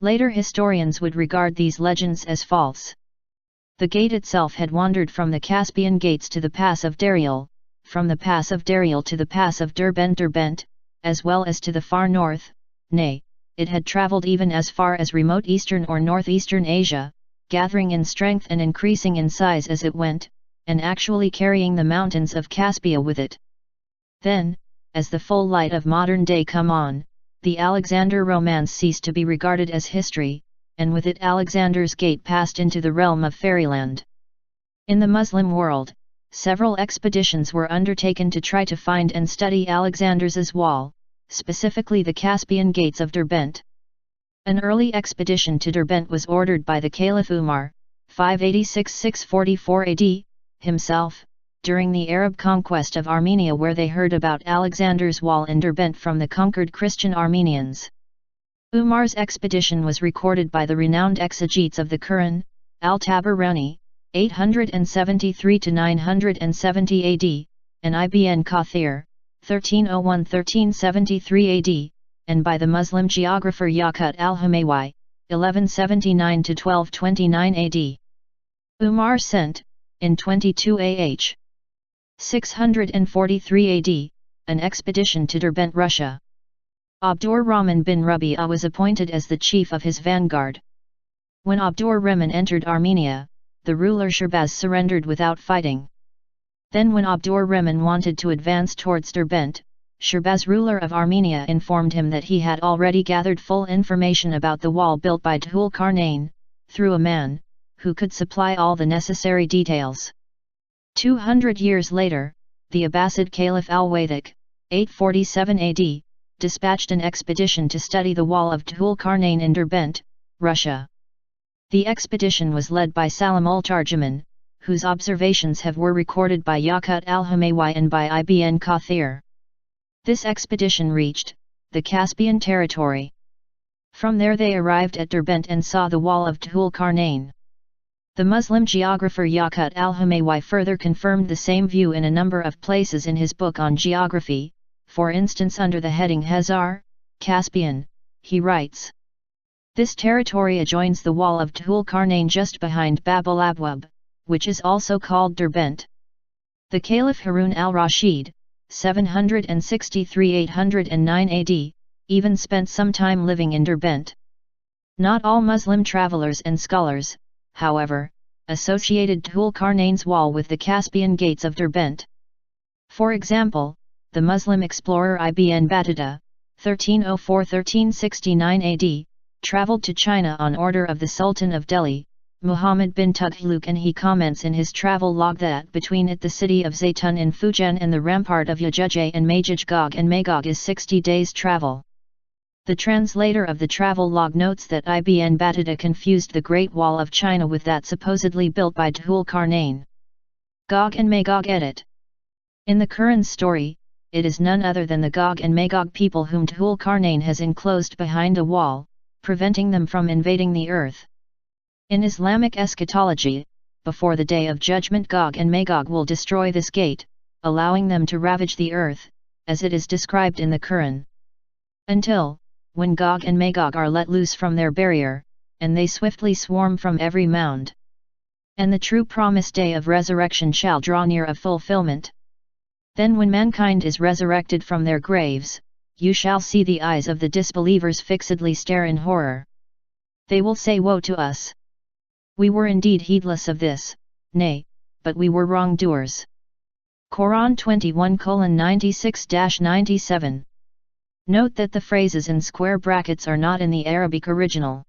S1: Later historians would regard these legends as false. The gate itself had wandered from the Caspian Gates to the Pass of Dariel, from the Pass of Dariel to the Pass of Derbent, as well as to the far north, nay, it had travelled even as far as remote eastern or northeastern Asia, gathering in strength and increasing in size as it went, and actually carrying the mountains of Caspia with it. Then, as the full light of modern day come on, the Alexander romance ceased to be regarded as history, and with it Alexander's Gate passed into the realm of fairyland. In the Muslim world, several expeditions were undertaken to try to find and study Alexander's wall, specifically the Caspian Gates of Derbent. An early expedition to Derbent was ordered by the Caliph Umar, 586–644 AD, himself, during the Arab conquest of Armenia, where they heard about Alexander's wall in Derbent from the conquered Christian Armenians. Umar's expedition was recorded by the renowned exegetes of the Quran, Al-Tabarani, 873–970 AD, and Ibn Kathir, 1301–1373 AD, and by the Muslim geographer Yaqut al-Humaywi, 1179–1229 AD. Umar sent, in 22 AH. 643 AD, an expedition to Derbent, Russia. Abdur Rahman bin Rabi'a was appointed as the chief of his vanguard. When Abdur Rahman entered Armenia, the ruler Shirbaz surrendered without fighting. Then when Abdur Rahman wanted to advance towards Derbent, Shirbaz, ruler of Armenia, informed him that he had already gathered full information about the wall built by Dhul Qarnain, through a man, who could supply all the necessary details. 200 years later, the Abbasid Caliph Al-Waythaq, 847 AD, dispatched an expedition to study the wall of Dhul Qarnain in Derbent, Russia. The expedition was led by Salim ul-Tarjuman, whose observations were recorded by Yaqut al-Humaywi and by Ibn Kathir. This expedition reached the Caspian territory. From there they arrived at Derbent and saw the wall of Dhul Qarnain. The Muslim geographer Yaqut al-Humaywi further confirmed the same view in a number of places in his book on geography, for instance under the heading Khazar, Caspian, he writes: "This territory adjoins the wall of Dhul Qarnain just behind Bab al-Abwab, which is also called Derbent." The Caliph Harun al-Rashid, 763–809 AD, even spent some time living in Derbent. Not all Muslim travelers and scholars, however, associated Dhul Qarnain's wall with the Caspian gates of Derbent. For example, the Muslim explorer Ibn Battuta, 1304–1369 AD, travelled to China on order of the Sultan of Delhi, Muhammad bin Tughlaq, and he comments in his travel log that between it the city of Zaytun in Fujian and the rampart of Yajuj and Majuj Gog and Magog is 60 days' travel. The translator of the travel log notes that Ibn Battuta confused the Great Wall of China with that supposedly built by Dhul Qarnain. Gog and Magog edit. In the Quran's story, it is none other than the Gog and Magog people whom Dhul Qarnain has enclosed behind a wall, preventing them from invading the earth. In Islamic eschatology, before the day of judgment Gog and Magog will destroy this gate, allowing them to ravage the earth, as it is described in the Quran. Until, when Gog and Magog are let loose from their barrier, and they swiftly swarm from every mound. And the true promised day of resurrection shall draw near of fulfillment. Then when mankind is resurrected from their graves, you shall see the eyes of the disbelievers fixedly stare in horror. They will say, "Woe to us! We were indeed heedless of this, nay, but we were wrongdoers." Quran 21:96–97. Note that the phrases in square brackets are not in the Arabic original.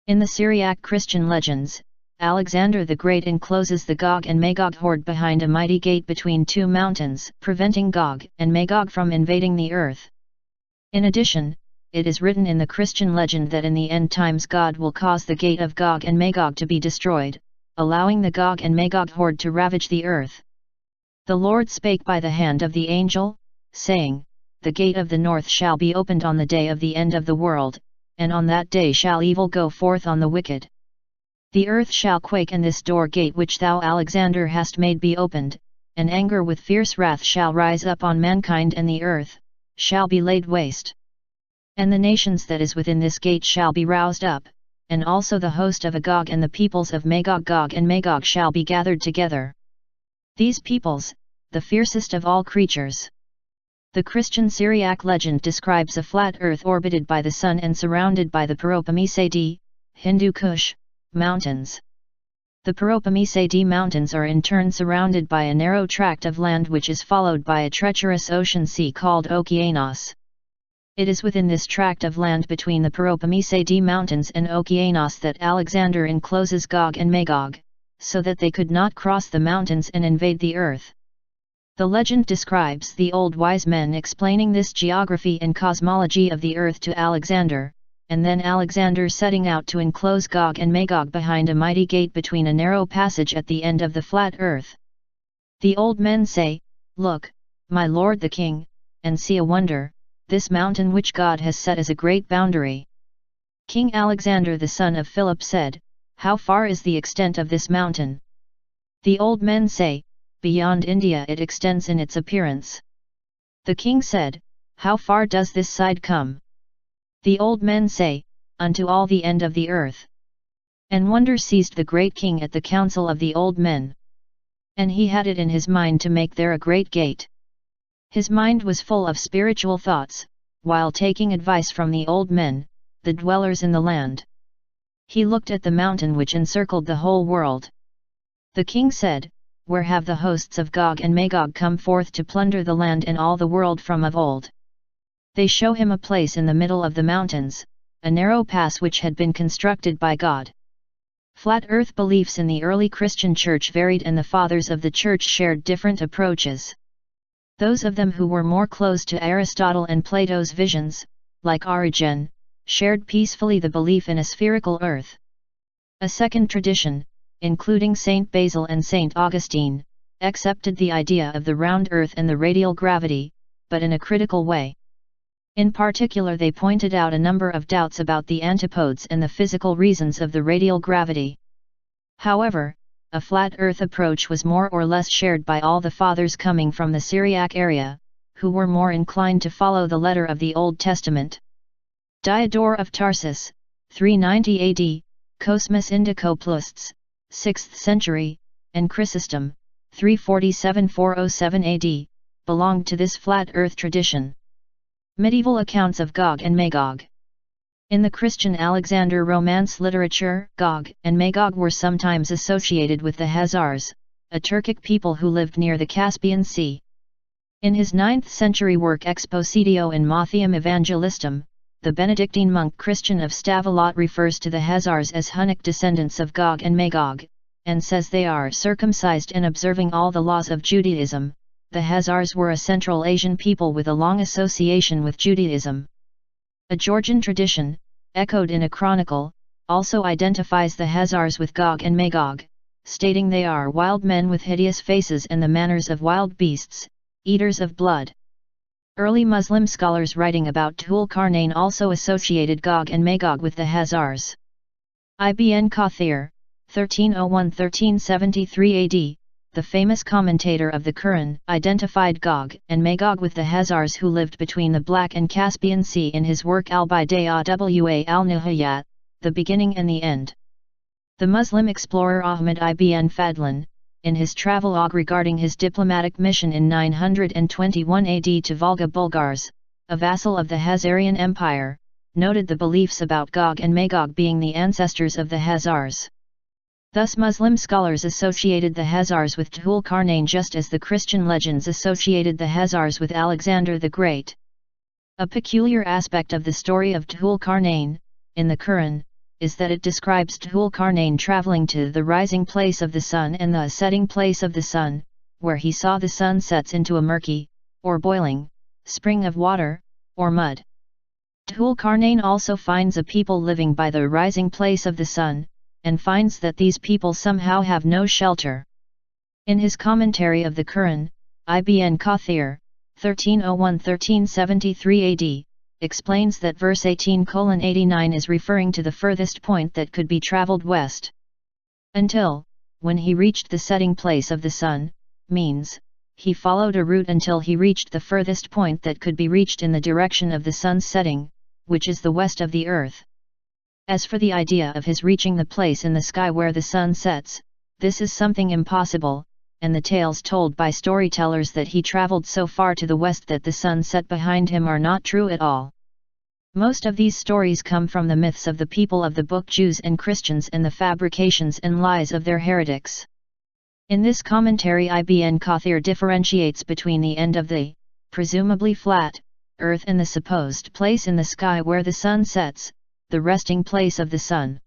S1: In the Syriac Christian legends, Alexander the Great encloses the Gog and Magog horde behind a mighty gate between two mountains, preventing Gog and Magog from invading the earth. In addition, it is written in the Christian legend that in the end times God will cause the gate of Gog and Magog to be destroyed, allowing the Gog and Magog horde to ravage the earth. The Lord spake by the hand of the angel, saying, "The gate of the north shall be opened on the day of the end of the world, and on that day shall evil go forth on the wicked. The earth shall quake, and this door gate which thou Alexander hast made be opened, and anger with fierce wrath shall rise up on mankind, and the earth shall be laid waste. And the nations that is within this gate shall be roused up, and also the host of Agog and the peoples of Magog. Gog and Magog shall be gathered together. These peoples, the fiercest of all creatures." The Christian Syriac legend describes a flat earth orbited by the sun and surrounded by the Paropamisadi, Hindu Kush, mountains. The Paropamisadi mountains are in turn surrounded by a narrow tract of land which is followed by a treacherous ocean sea called Okeanos. It is within this tract of land between the Paropamisadi mountains and Okeanos that Alexander encloses Gog and Magog, so that they could not cross the mountains and invade the earth. The legend describes the old wise men explaining this geography and cosmology of the earth to Alexander, and then Alexander setting out to enclose Gog and Magog behind a mighty gate between a narrow passage at the end of the flat earth. The old men say, "Look, my lord the king, and see a wonder, this mountain which God has set as a great boundary." King Alexander the son of Philip said, "How far is the extent of this mountain?" The old men say, "Beyond India it extends in its appearance." The king said, "How far does this side come?" The old men say, "Unto all the end of the earth." And wonder seized the great king at the counsel of the old men. And he had it in his mind to make there a great gate. His mind was full of spiritual thoughts, while taking advice from the old men, the dwellers in the land. He looked at the mountain which encircled the whole world. The king said, "Where have the hosts of Gog and Magog come forth to plunder the land and all the world from of old?" They show him a place in the middle of the mountains, a narrow pass which had been constructed by God. Flat earth beliefs in the early Christian church varied, and the fathers of the church shared different approaches. Those of them who were more close to Aristotle and Plato's visions, like Origen, shared peacefully the belief in a spherical earth. A second tradition, including Saint Basil and Saint Augustine, accepted the idea of the round earth and the radial gravity, but in a critical way. In particular, they pointed out a number of doubts about the antipodes and the physical reasons of the radial gravity. However, a flat earth approach was more or less shared by all the fathers coming from the Syriac area, who were more inclined to follow the letter of the Old Testament. Diodore of Tarsus, 390 AD, Cosmas Indicopleustes, 6th century, and Chrysostom, 347–407 AD, belonged to this flat earth tradition. Medieval accounts of Gog and Magog. In the Christian Alexander Romance literature, Gog and Magog were sometimes associated with the Khazars, a Turkic people who lived near the Caspian Sea. In his 9th century work Expositio in Mattheum Evangelistum, the Benedictine monk Christian of Stavelot refers to the Khazars as Hunnic descendants of Gog and Magog, and says they are circumcised and observing all the laws of Judaism. The Khazars were a Central Asian people with a long association with Judaism. A Georgian tradition, echoed in a chronicle, also identifies the Khazars with Gog and Magog, stating they are wild men with hideous faces and the manners of wild beasts, eaters of blood. Early Muslim scholars writing about Dhul-Qarnain also associated Gog and Magog with the Khazars. Ibn Kathir, 1301–1373 AD, the famous commentator of the Quran, identified Gog and Magog with the Khazars who lived between the Black and Caspian Sea in his work Al-Bidayah al-Nihayat, the beginning and the end. The Muslim explorer Ahmad ibn Fadlan, in his travelogue regarding his diplomatic mission in 921 AD to Volga Bulgars, a vassal of the Khazarian Empire, noted the beliefs about Gog and Magog being the ancestors of the Khazars. Thus Muslim scholars associated the Khazars with Dhul-Qarnain just as the Christian legends associated the Khazars with Alexander the Great. A peculiar aspect of the story of Dhul-Qarnain, in the Quran, is that it describes Dhul-Qarnain traveling to the rising place of the sun and the setting place of the sun, where he saw the sun sets into a murky, or boiling, spring of water, or mud. Dhul-Qarnain also finds a people living by the rising place of the sun, and finds that these people somehow have no shelter. In his commentary of the Quran, Ibn Kathir, 1301–1373 AD, explains that verse 18:89 is referring to the furthest point that could be traveled west. Until, when he reached the setting place of the sun, means, he followed a route until he reached the furthest point that could be reached in the direction of the sun's setting, which is the west of the earth. As for the idea of his reaching the place in the sky where the sun sets, this is something impossible, and the tales told by storytellers that he traveled so far to the west that the sun set behind him are not true at all. Most of these stories come from the myths of the people of the book Jews and Christians and the fabrications and lies of their heretics. In this commentary Ibn Kathir differentiates between the end of the, presumably flat, earth and the supposed place in the sky where the sun sets, the resting place of the sun.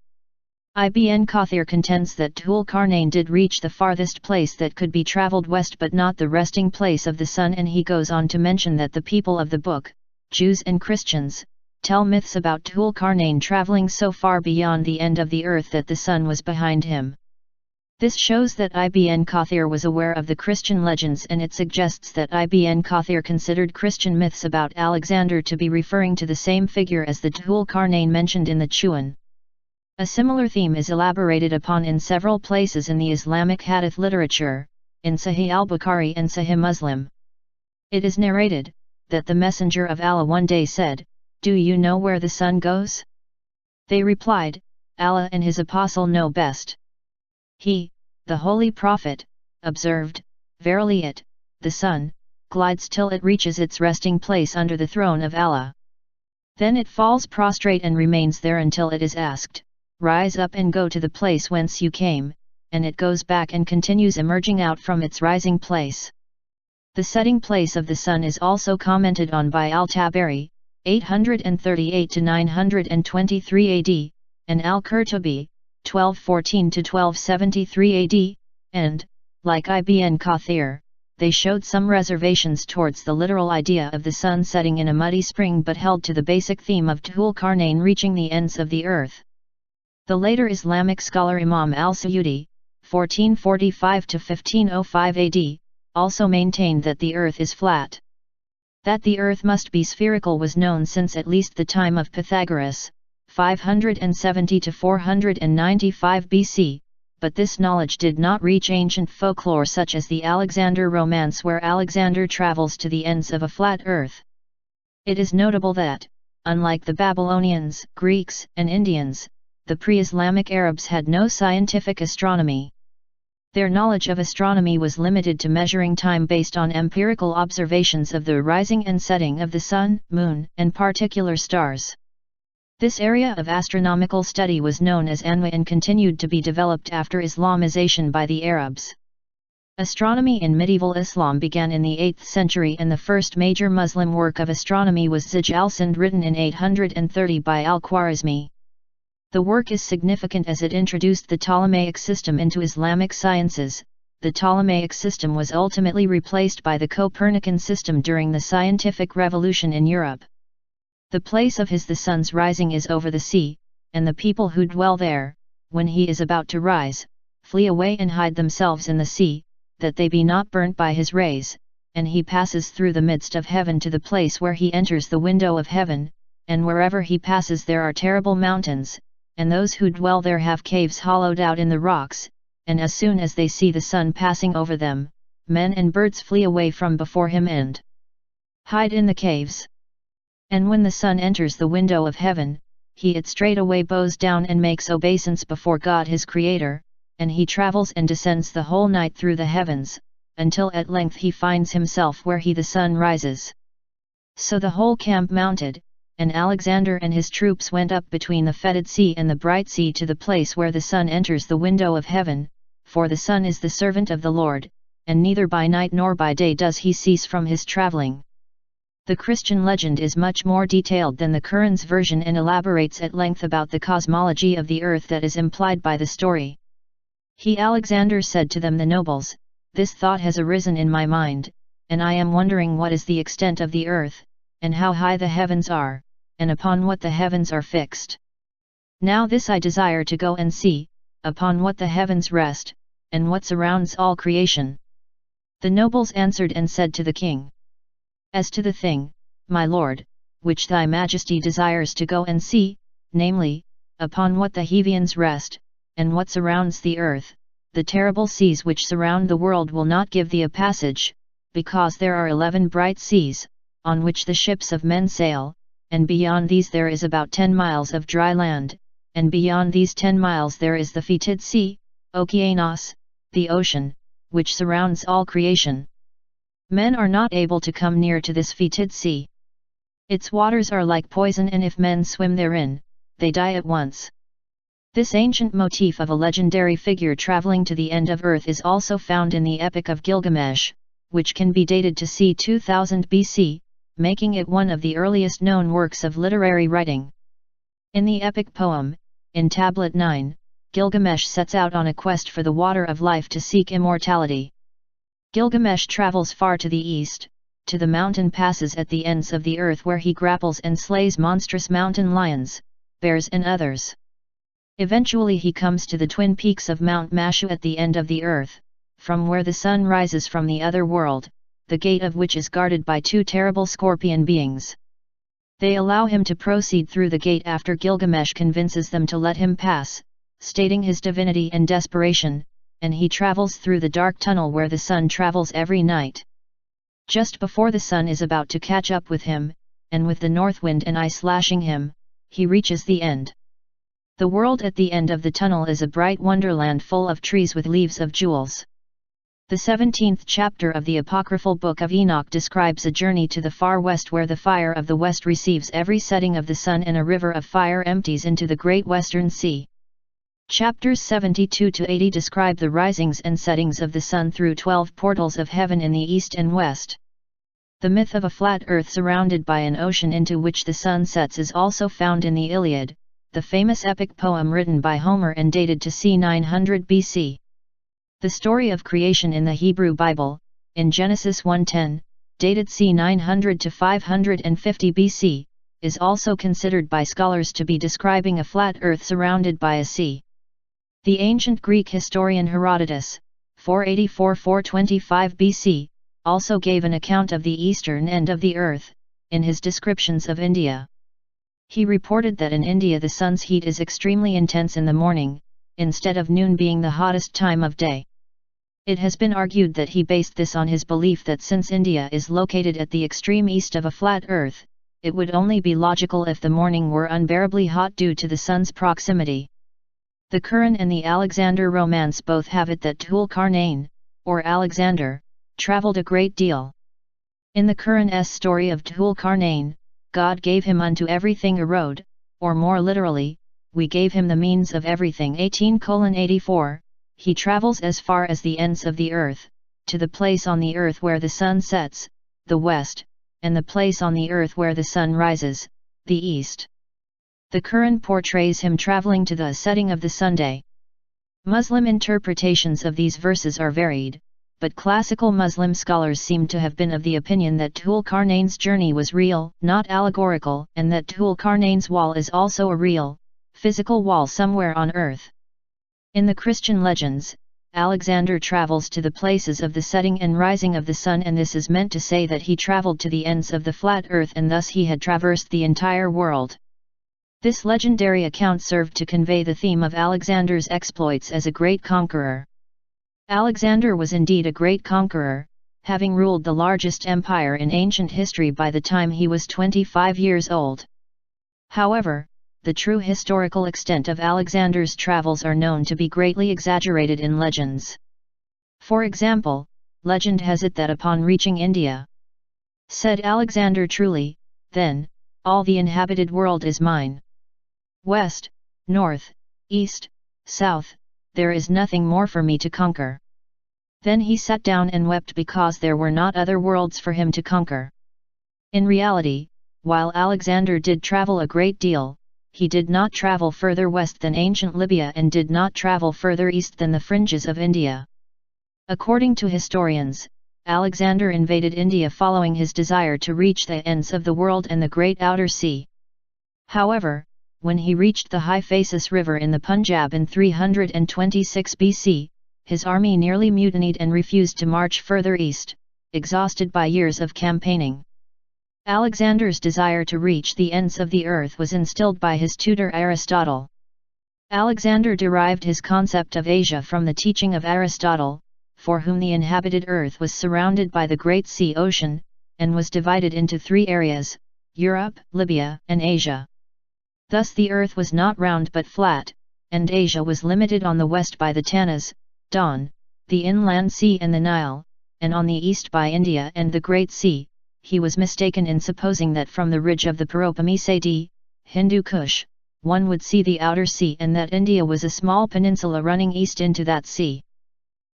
S1: Ibn Kathir contends that Dhul-Qarnain did reach the farthest place that could be travelled west but not the resting place of the sun, and he goes on to mention that the people of the book, Jews and Christians, tell myths about Dhul-Qarnain travelling so far beyond the end of the earth that the sun was behind him. This shows that Ibn Kathir was aware of the Christian legends, and it suggests that Ibn Kathir considered Christian myths about Alexander to be referring to the same figure as the Dhul-Qarnain mentioned in the Quran. A similar theme is elaborated upon in several places in the Islamic hadith literature, in Sahih al-Bukhari and Sahih Muslim. It is narrated, that the Messenger of Allah one day said, "Do you know where the sun goes?" They replied, "Allah and his apostle know best." He, the Holy Prophet, observed, "Verily it, the sun, glides till it reaches its resting place under the throne of Allah." Then it falls prostrate and remains there until it is asked, "Rise up and go to the place whence you came," and it goes back and continues emerging out from its rising place. The setting place of the sun is also commented on by Al-Tabari, 838–923 AD, and Al-Qurtubi, 1214–1273 AD, and, like Ibn Kathir, they showed some reservations towards the literal idea of the sun setting in a muddy spring but held to the basic theme of Dhul-Qarnain reaching the ends of the earth. The later Islamic scholar Imam al-Suyuti, 1445–1505 AD, also maintained that the earth is flat. That the earth must be spherical was known since at least the time of Pythagoras, 570–495 BC, but this knowledge did not reach ancient folklore such as the Alexander romance where Alexander travels to the ends of a flat earth. It is notable that, unlike the Babylonians, Greeks, and Indians, the pre-Islamic Arabs had no scientific astronomy. Their knowledge of astronomy was limited to measuring time based on empirical observations of the rising and setting of the sun, moon, and particular stars. This area of astronomical study was known as Anwa and continued to be developed after Islamization by the Arabs. Astronomy in medieval Islam began in the 8th century and the first major Muslim work of astronomy was Zij al-Sind written in 830 by al-Khwarizmi. The work is significant as it introduced the Ptolemaic system into Islamic sciences. The Ptolemaic system was ultimately replaced by the Copernican system during the scientific revolution in Europe. The place of the sun's rising is over the sea, and the people who dwell there, when he is about to rise, flee away and hide themselves in the sea, that they be not burnt by his rays, and he passes through the midst of heaven to the place where he enters the window of heaven, and wherever he passes there are terrible mountains, and those who dwell there have caves hollowed out in the rocks, and as soon as they see the sun passing over them, men and birds flee away from before him and hide in the caves. And when the sun enters the window of heaven, it straightway bows down and makes obeisance before God his Creator, and he travels and descends the whole night through the heavens, until at length he finds himself where the sun rises. So the whole camp mounted, and Alexander and his troops went up between the fetid sea and the bright sea to the place where the sun enters the window of heaven, for the sun is the servant of the Lord, and neither by night nor by day does he cease from his traveling. The Christian legend is much more detailed than the Quran's version and elaborates at length about the cosmology of the earth that is implied by the story. Alexander said to them, the nobles, "This thought has arisen in my mind, and I am wondering what is the extent of the earth, and how high the heavens are, and upon what the heavens are fixed. Now this I desire to go and see, upon what the heavens rest, and what surrounds all creation." The nobles answered and said to the king, "As to the thing, my lord, which thy majesty desires to go and see, namely, upon what the heavens rest, and what surrounds the earth, the terrible seas which surround the world will not give thee a passage, because there are 11 bright seas, on which the ships of men sail, and beyond these there is about 10 miles of dry land, and beyond these 10 miles there is the fetid sea, Okeanos, the ocean, which surrounds all creation. Men are not able to come near to this fetid sea. Its waters are like poison, and if men swim therein, they die at once." This ancient motif of a legendary figure traveling to the end of earth is also found in the Epic of Gilgamesh, which can be dated to c. 2000 BC, making it one of the earliest known works of literary writing. In the epic poem, in Tablet 9, Gilgamesh sets out on a quest for the water of life to seek immortality. Gilgamesh travels far to the east, to the mountain passes at the ends of the earth where he grapples and slays monstrous mountain lions, bears and others. Eventually he comes to the twin peaks of Mount Mashu at the end of the earth, from where the sun rises from the other world, the gate of which is guarded by 2 terrible scorpion beings. They allow him to proceed through the gate after Gilgamesh convinces them to let him pass, stating his divinity and desperation, and he travels through the dark tunnel where the sun travels every night. Just before the sun is about to catch up with him, and with the north wind and ice lashing him, he reaches the end. The world at the end of the tunnel is a bright wonderland full of trees with leaves of jewels. The 17th chapter of the apocryphal Book of Enoch describes a journey to the far west where the fire of the west receives every setting of the sun and a river of fire empties into the great western sea. Chapters 72 to 80 describe the risings and settings of the sun through 12 portals of heaven in the east and west. The myth of a flat earth surrounded by an ocean into which the sun sets is also found in the Iliad, the famous epic poem written by Homer and dated to c. 900 BC. The story of creation in the Hebrew Bible, in Genesis 1:10, dated c. 900 to 550 BC, is also considered by scholars to be describing a flat earth surrounded by a sea. The ancient Greek historian Herodotus, 484–425 BC, also gave an account of the eastern end of the earth, in his descriptions of India. He reported that in India the sun's heat is extremely intense in the morning, instead of noon being the hottest time of day. It has been argued that he based this on his belief that since India is located at the extreme east of a flat earth, it would only be logical if the morning were unbearably hot due to the sun's proximity. The Quran and the Alexander romance both have it that Dhul Qarnain, or Alexander, travelled a great deal. In the Quran's story of Dhul Qarnain, God gave him unto everything a road, or more literally, we gave him the means of everything. 18:84, he travels as far as the ends of the earth, to the place on the earth where the sun sets, the west, and the place on the earth where the sun rises, the east. The Quran portrays him traveling to the setting of the Sunday. Muslim interpretations of these verses are varied, but classical Muslim scholars seem to have been of the opinion that Dhul Qarnain's journey was real, not allegorical, and that Dhul Qarnain's wall is also a real, physical wall somewhere on earth. In the Christian legends, Alexander travels to the places of the setting and rising of the sun, and this is meant to say that he traveled to the ends of the flat earth and thus he had traversed the entire world. This legendary account served to convey the theme of Alexander's exploits as a great conqueror. Alexander was indeed a great conqueror, having ruled the largest empire in ancient history by the time he was 25 years old. However, the true historical extent of Alexander's travels are known to be greatly exaggerated in legends. For example, legend has it that upon reaching India, said Alexander truly, then, all the inhabited world is mine. West, north, east, south, there is nothing more for me to conquer. Then he sat down and wept because there were not other worlds for him to conquer. In reality, while Alexander did travel a great deal, he did not travel further west than ancient Libya and did not travel further east than the fringes of India. According to historians, Alexander invaded India following his desire to reach the ends of the world and the great outer sea. However, when he reached the Hyphasis River in the Punjab in 326 BC, his army nearly mutinied and refused to march further east, exhausted by years of campaigning. Alexander's desire to reach the ends of the earth was instilled by his tutor Aristotle. Alexander derived his concept of Asia from the teaching of Aristotle, for whom the inhabited earth was surrounded by the Great Sea Ocean, and was divided into three areas, Europe, Libya, and Asia. Thus the earth was not round but flat, and Asia was limited on the west by the Tanas, Don, the inland sea and the Nile, and on the east by India and the Great Sea. He was mistaken in supposing that from the ridge of the Paropamisadi, Hindu Kush, one would see the outer sea and that India was a small peninsula running east into that sea.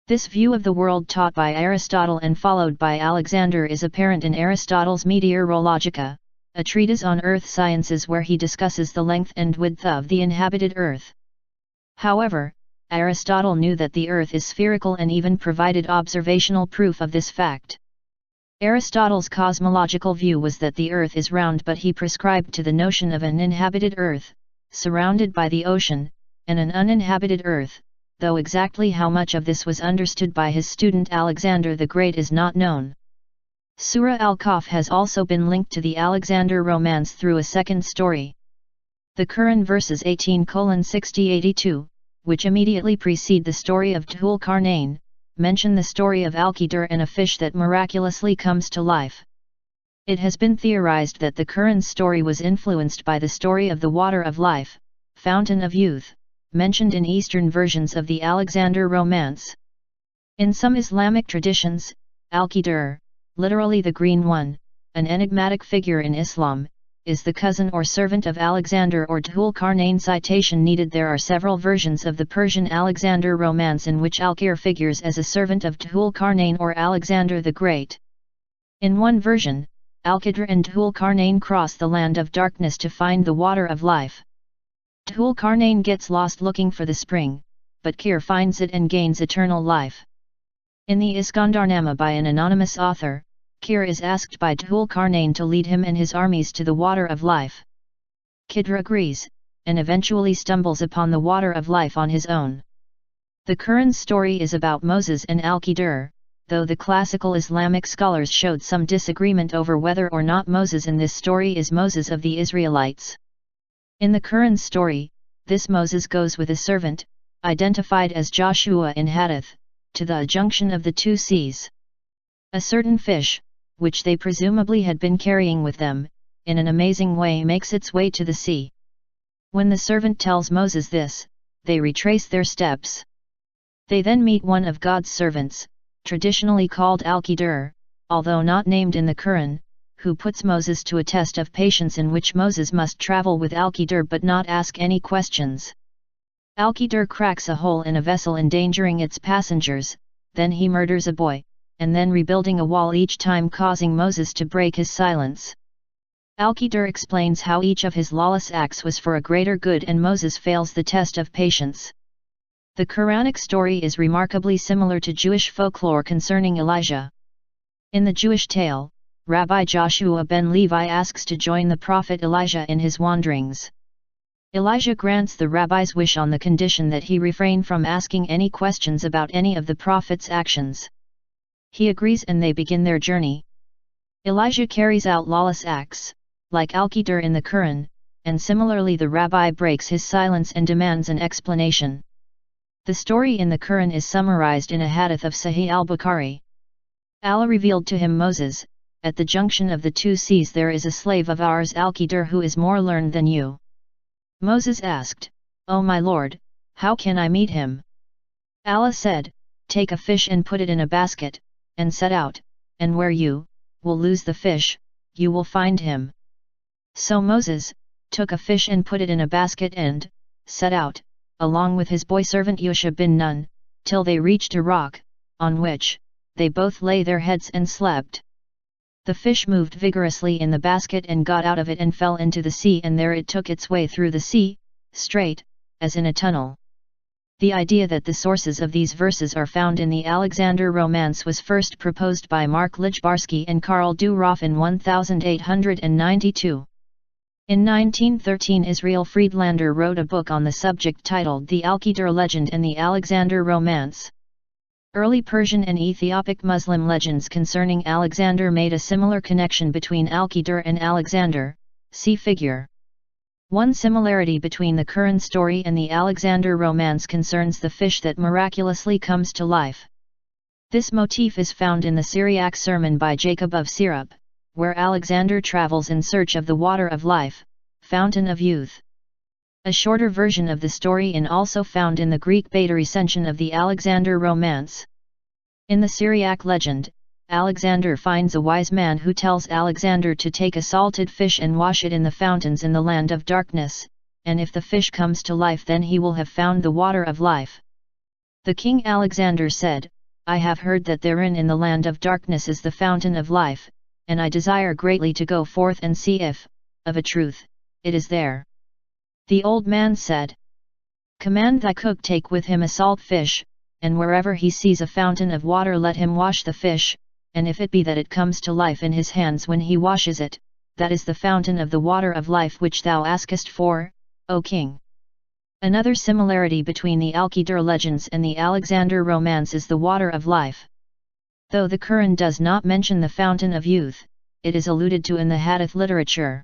S1: This view of the world taught by Aristotle and followed by Alexander is apparent in Aristotle's Meteorologica, a treatise on earth sciences where he discusses the length and width of the inhabited earth. However, Aristotle knew that the earth is spherical and even provided observational proof of this fact. Aristotle's cosmological view was that the earth is round, but he prescribed to the notion of an inhabited earth, surrounded by the ocean, and an uninhabited earth, though exactly how much of this was understood by his student Alexander the Great is not known. Surah Al-Kahf has also been linked to the Alexander romance through a second story. The Quran verses 18:60-82, which immediately precede the story of Dhul Qarnain, mention the story of Al-Qidr and a fish that miraculously comes to life. It has been theorized that the Quran's story was influenced by the story of the water of life, fountain of youth, mentioned in Eastern versions of the Alexander romance. In some Islamic traditions, Al-Qidr, literally the Green One, an enigmatic figure in Islam, is the cousin or servant of Alexander or Dhul-Qarnain. Citation needed. There are several versions of the Persian Alexander romance in which Al-Qidr figures as a servant of Dhul-Qarnain or Alexander the Great. In one version, Al-Qidr and Dhul-Qarnain cross the land of darkness to find the water of life. Dhul-Qarnain gets lost looking for the spring, but Qidr finds it and gains eternal life. In the Iskandarnama by an anonymous author, Qidr is asked by Dhul-Qarnain to lead him and his armies to the water of life. Qidr agrees, and eventually stumbles upon the water of life on his own. The Quran's story is about Moses and Al-Qidr, though the classical Islamic scholars showed some disagreement over whether or not Moses in this story is Moses of the Israelites. In the Quran's story, this Moses goes with a servant, identified as Joshua in Hadith, to the junction of the two seas. A certain fish, which they presumably had been carrying with them, in an amazing way makes its way to the sea. When the servant tells Moses this, they retrace their steps. They then meet one of God's servants, traditionally called Al-Qidr, although not named in the Quran, who puts Moses to a test of patience in which Moses must travel with Al-Qidr but not ask any questions. Al-Qidr cracks a hole in a vessel endangering its passengers, then he murders a boy, and then rebuilding a wall each time causing Moses to break his silence. Al-Qidr explains how each of his lawless acts was for a greater good and Moses fails the test of patience. The Quranic story is remarkably similar to Jewish folklore concerning Elijah. In the Jewish tale, Rabbi Joshua ben Levi asks to join the prophet Elijah in his wanderings. Elijah grants the rabbi's wish on the condition that he refrain from asking any questions about any of the prophet's actions. He agrees and they begin their journey. Elijah carries out lawless acts, like Al-Qidr in the Quran, and similarly the rabbi breaks his silence and demands an explanation. The story in the Quran is summarized in a hadith of Sahih al-Bukhari. Allah revealed to him Moses, "At the junction of the two seas there is a slave of ours Al-Qidr who is more learned than you." Moses asked, "O my Lord, how can I meet him?" Allah said, "Take a fish and put it in a basket, and set out, and where you will lose the fish, you will find him." So Moses took a fish and put it in a basket and set out, along with his boy servant Yusha bin Nun, till they reached a rock, on which they both lay their heads and slept. The fish moved vigorously in the basket and got out of it and fell into the sea, and there it took its way through the sea, straight, as in a tunnel. The idea that the sources of these verses are found in the Alexander Romance was first proposed by Mark Lichbarsky and Karl Duroff in 1892. In 1913 Israel Friedlander wrote a book on the subject titled The Al-Qidr Legend and the Alexander Romance. Early Persian and Ethiopic Muslim legends concerning Alexander made a similar connection between Al-Qidr and Alexander, see figure. One similarity between the Quran story and the Alexander Romance concerns the fish that miraculously comes to life. This motif is found in the Syriac sermon by Jacob of Syrup, where Alexander travels in search of the water of life, fountain of youth. A shorter version of the story is also found in the Greek Beta recension of the Alexander Romance. In the Syriac legend, Alexander finds a wise man who tells Alexander to take a salted fish and wash it in the fountains in the land of darkness, and if the fish comes to life then he will have found the water of life. The king Alexander said, "I have heard that therein in the land of darkness is the fountain of life, and I desire greatly to go forth and see if, of a truth, it is there." The old man said, "Command thy cook take with him a salt fish, and wherever he sees a fountain of water let him wash the fish, and if it be that it comes to life in his hands when he washes it, that is the fountain of the water of life which thou askest for, O king." Another similarity between the Al-Qidr legends and the Alexander Romance is the water of life. Though the Quran does not mention the fountain of youth, it is alluded to in the Hadith literature.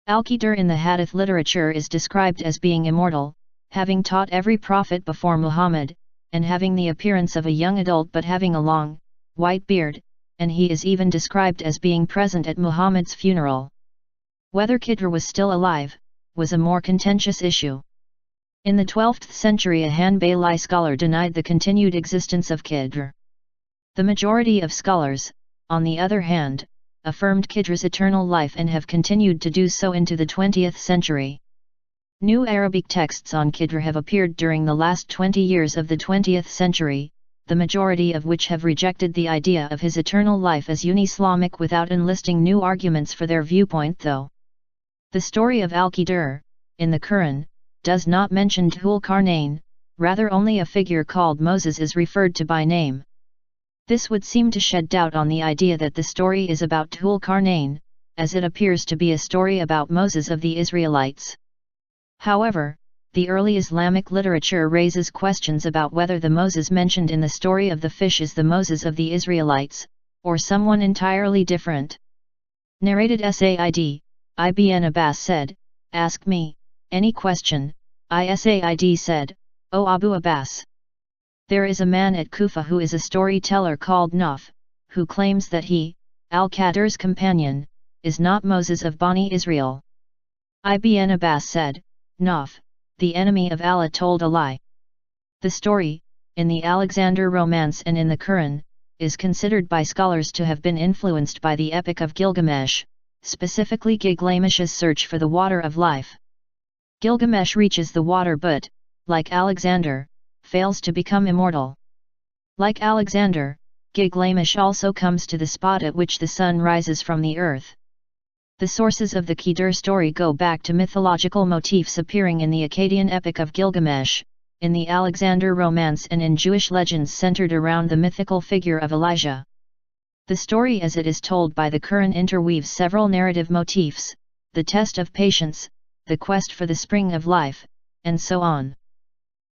S1: Al-Qidr in the Hadith literature is described as being immortal, having taught every prophet before Muhammad, and having the appearance of a young adult but having a long, white beard, and he is even described as being present at Muhammad's funeral. Whether Qidr was still alive, was a more contentious issue. In the 12th century, a Hanbali scholar denied the continued existence of Qidr. The majority of scholars, on the other hand, affirmed Qidra's eternal life and have continued to do so into the 20th century. New Arabic texts on Qidr have appeared during the last 20 years of the 20th century, the majority of which have rejected the idea of his eternal life as uni-Islamic without enlisting new arguments for their viewpoint though. The story of Al-Qidr, in the Quran, does not mention Dhul-Qarnain, rather only a figure called Moses is referred to by name. This would seem to shed doubt on the idea that the story is about Dhul-Qarnain, as it appears to be a story about Moses of the Israelites. However, the early Islamic literature raises questions about whether the Moses mentioned in the story of the fish is the Moses of the Israelites, or someone entirely different. Narrated Said, Ibn Abbas said, "Ask me any question." Said said, "O Abu Abbas, there is a man at Kufa who is a storyteller called Naf, who claims that he, Al-Qadr's companion, is not Moses of Bani Israel." Ibn Abbas said, "Naf, the enemy of Allah, told a lie." The story, in the Alexander Romance and in the Quran, is considered by scholars to have been influenced by the Epic of Gilgamesh, specifically Gilgamesh's search for the water of life. Gilgamesh reaches the water but, like Alexander, fails to become immortal. Like Alexander, Gilgamesh also comes to the spot at which the sun rises from the earth. The sources of the Qidr story go back to mythological motifs appearing in the Akkadian Epic of Gilgamesh, in the Alexander Romance and in Jewish legends centered around the mythical figure of Elijah. The story as it is told by the Quran interweaves several narrative motifs, the test of patience, the quest for the spring of life, and so on.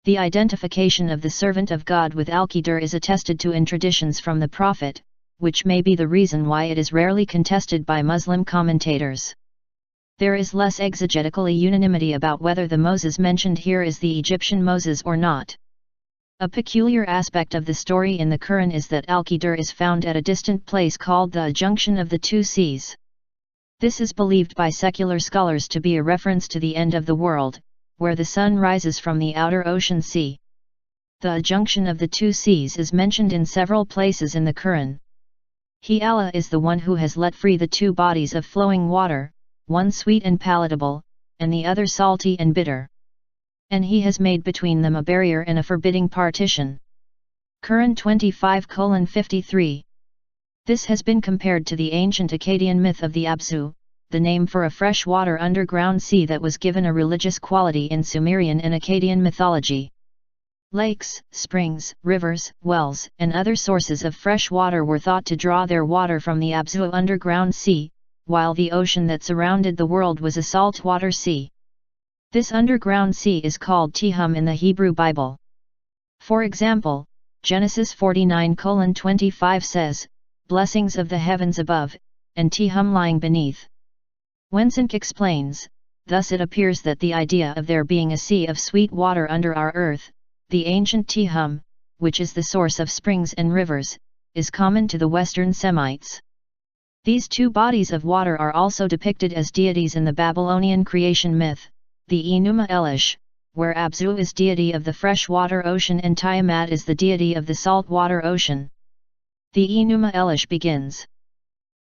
S1: The identification of the servant of God with Al-Qidr is attested to in traditions from the Prophet, which may be the reason why it is rarely contested by Muslim commentators. There is less exegetical unanimity about whether the Moses mentioned here is the Egyptian Moses or not. A peculiar aspect of the story in the Quran is that Al-Qidr is found at a distant place called the Junction of the Two Seas. This is believed by secular scholars to be a reference to the end of the world, where the sun rises from the outer ocean sea. The Junction of the Two Seas is mentioned in several places in the Quran. He, Allah, is the one who has let free the two bodies of flowing water, one sweet and palatable, and the other salty and bitter. And He has made between them a barrier and a forbidding partition. Quran 25:53. This has been compared to the ancient Akkadian myth of the Abzu, the name for a freshwater underground sea that was given a religious quality in Sumerian and Akkadian mythology. Lakes, springs, rivers, wells, and other sources of fresh water were thought to draw their water from the Abzu underground sea, while the ocean that surrounded the world was a saltwater sea. This underground sea is called Tihum in the Hebrew Bible. For example, Genesis 49:25 says, "Blessings of the heavens above, and Tihum lying beneath." Wensinck explains, thus it appears that the idea of there being a sea of sweet water under our earth, the ancient Tihum, which is the source of springs and rivers, is common to the Western Semites. These two bodies of water are also depicted as deities in the Babylonian creation myth, the Enuma Elish, where Abzu is deity of the freshwater ocean and Tiamat is the deity of the saltwater ocean. The Enuma Elish begins,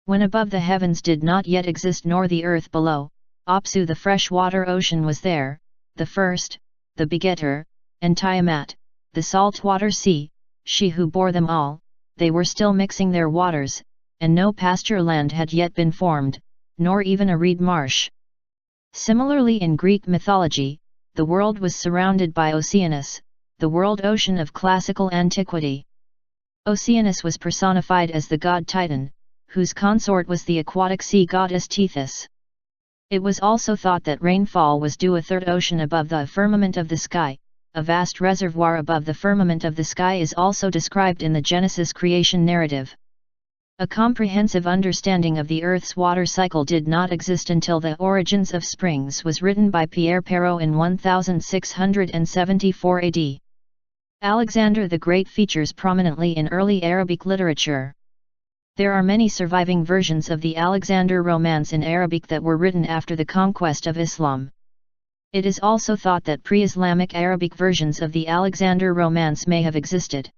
S1: "When above the heavens did not yet exist nor the earth below, Apsu the freshwater ocean was there, the first, the begetter, and Tiamat, the saltwater sea, she who bore them all, they were still mixing their waters, and no pasture land had yet been formed, nor even a reed marsh." Similarly in Greek mythology, the world was surrounded by Oceanus, the world ocean of classical antiquity. Oceanus was personified as the god Titan, whose consort was the aquatic sea goddess Tethys. It was also thought that rainfall was due a third ocean above the firmament of the sky. A vast reservoir above the firmament of the sky is also described in the Genesis creation narrative. A comprehensive understanding of the Earth's water cycle did not exist until The Origins of Springs was written by Pierre Perrault in 1674 AD. Alexander the Great features prominently in early Arabic literature. There are many surviving versions of the Alexander Romance in Arabic that were written after the conquest of Islam. It is also thought that pre-Islamic Arabic versions of the Alexander Romance may have existed.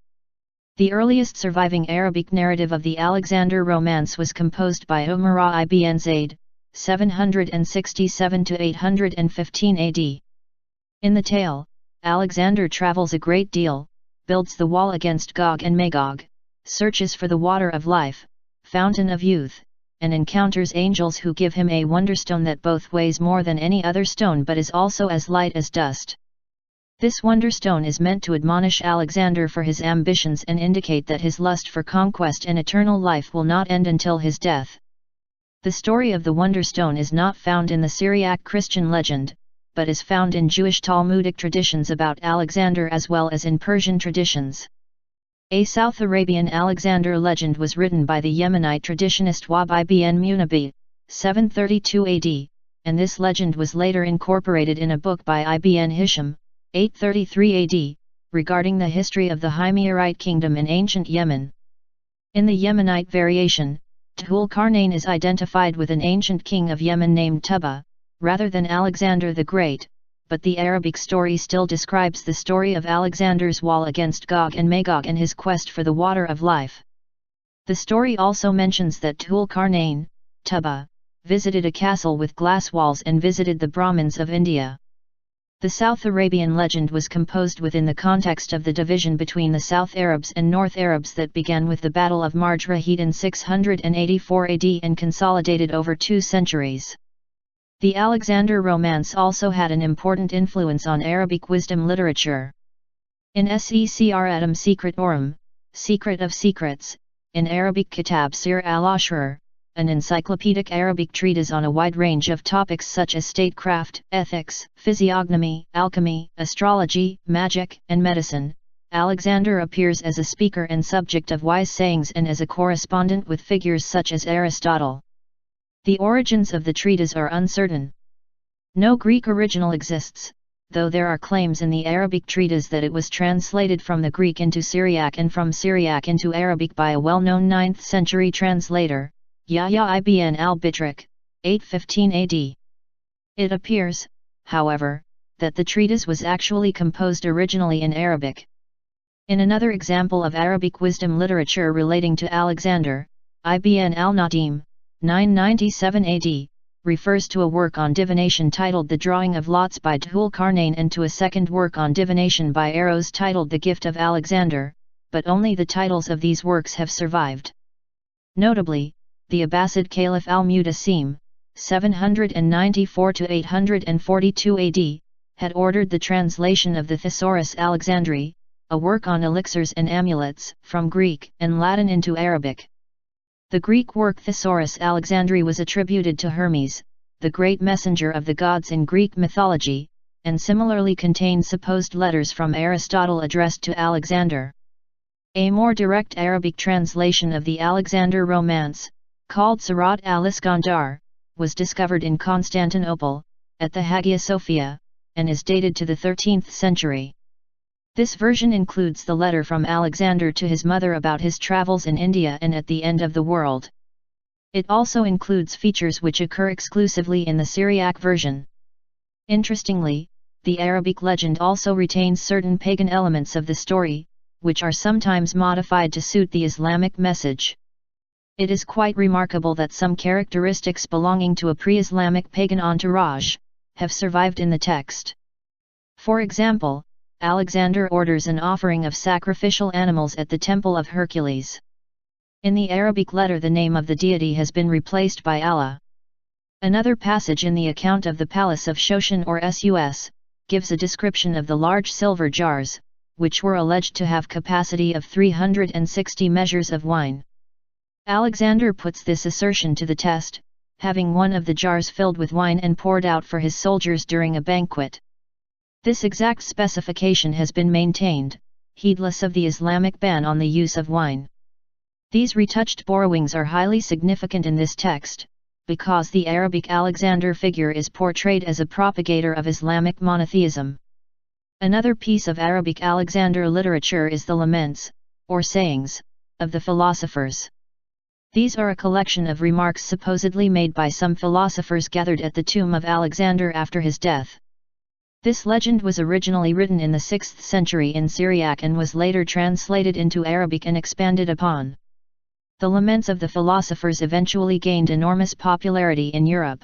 S1: The earliest surviving Arabic narrative of the Alexander Romance was composed by Umara ibn Zayd, 767 to 815 AD. In the tale, Alexander travels a great deal, builds the wall against Gog and Magog, searches for the water of life, fountain of youth, and encounters angels who give him a wonderstone that both weighs more than any other stone but is also as light as dust. This wonderstone is meant to admonish Alexander for his ambitions and indicate that his lust for conquest and eternal life will not end until his death. The story of the wonderstone is not found in the Syriac Christian legend, but is found in Jewish Talmudic traditions about Alexander as well as in Persian traditions. A South Arabian Alexander legend was written by the Yemenite traditionist Wahb ibn Munabbih, 732 AD, and this legend was later incorporated in a book by Ibn Hisham, 833 AD, regarding the history of the Himyarite kingdom in ancient Yemen. In the Yemenite variation, Dhul-Qarnain is identified with an ancient king of Yemen named Tuba, rather than Alexander the Great, but the Arabic story still describes the story of Alexander's wall against Gog and Magog and his quest for the water of life. The story also mentions that Dhul-Qarnain, Tuba, visited a castle with glass walls and visited the Brahmins of India. The South Arabian legend was composed within the context of the division between the South Arabs and North Arabs that began with the Battle of Marjrahid in 684 AD and consolidated over 2 centuries. The Alexander Romance also had an important influence on Arabic wisdom literature. In Secr Adam Secret Orum, Secret of Secrets, in Arabic Kitab Sir al-Ashrar, an encyclopedic Arabic treatise on a wide range of topics such as statecraft, ethics, physiognomy, alchemy, astrology, magic, and medicine, Alexander appears as a speaker and subject of wise sayings and as a correspondent with figures such as Aristotle. The origins of the treatise are uncertain. No Greek original exists, though there are claims in the Arabic treatise that it was translated from the Greek into Syriac and from Syriac into Arabic by a well-known 9th century translator, Yahya ibn al-Bitrik, 815 AD. It appears, however, that the treatise was actually composed originally in Arabic. In another example of Arabic wisdom literature relating to Alexander, Ibn al-Nadim, 997 AD, refers to a work on divination titled The Drawing of Lots by Dhul-Qarnain and to a second work on divination by arrows titled The Gift of Alexander, but only the titles of these works have survived. Notably, the Abbasid Caliph al-Mutasim, 794 to 842 AD, had ordered the translation of the Thesaurus Alexandri, a work on elixirs and amulets, from Greek and Latin into Arabic. The Greek work Thesaurus Alexandri was attributed to Hermes, the great messenger of the gods in Greek mythology, and similarly contained supposed letters from Aristotle addressed to Alexander. A more direct Arabic translation of the Alexander Romance, called Sirat al-Iskandar, was discovered in Constantinople, at the Hagia Sophia, and is dated to the 13th century. This version includes the letter from Alexander to his mother about his travels in India and at the end of the world. It also includes features which occur exclusively in the Syriac version. Interestingly, the Arabic legend also retains certain pagan elements of the story, which are sometimes modified to suit the Islamic message. It is quite remarkable that some characteristics belonging to a pre-Islamic pagan entourage have survived in the text. For example, Alexander orders an offering of sacrificial animals at the Temple of Hercules. In the Arabic letter, the name of the deity has been replaced by Allah. Another passage in the account of the palace of Shoshan or Sus gives a description of the large silver jars, which were alleged to have capacity of 360 measures of wine. Alexander puts this assertion to the test, having one of the jars filled with wine and poured out for his soldiers during a banquet. This exact specification has been maintained, heedless of the Islamic ban on the use of wine. These retouched borrowings are highly significant in this text, because the Arabic Alexander figure is portrayed as a propagator of Islamic monotheism. Another piece of Arabic Alexander literature is the Laments, or sayings, of the philosophers. These are a collection of remarks supposedly made by some philosophers gathered at the tomb of Alexander after his death. This legend was originally written in the 6th century in Syriac and was later translated into Arabic and expanded upon. The laments of the philosophers eventually gained enormous popularity in Europe.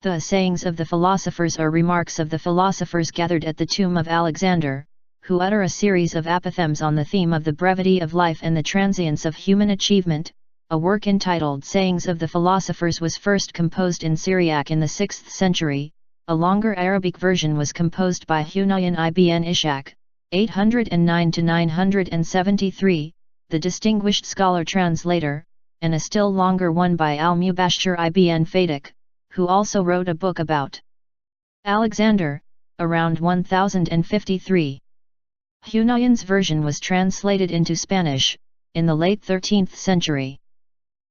S1: The sayings of the philosophers are remarks of the philosophers gathered at the tomb of Alexander, who utter a series of apothegms on the theme of the brevity of life and the transience of human achievement. A work entitled Sayings of the Philosophers was first composed in Syriac in the 6th century. A longer Arabic version was composed by Hunayn ibn Ishaq, 809–973, the distinguished scholar-translator, and a still longer one by al-Mubashshir ibn Fadak, who also wrote a book about Alexander, around 1053. Hunayn's version was translated into Spanish, in the late 13th century.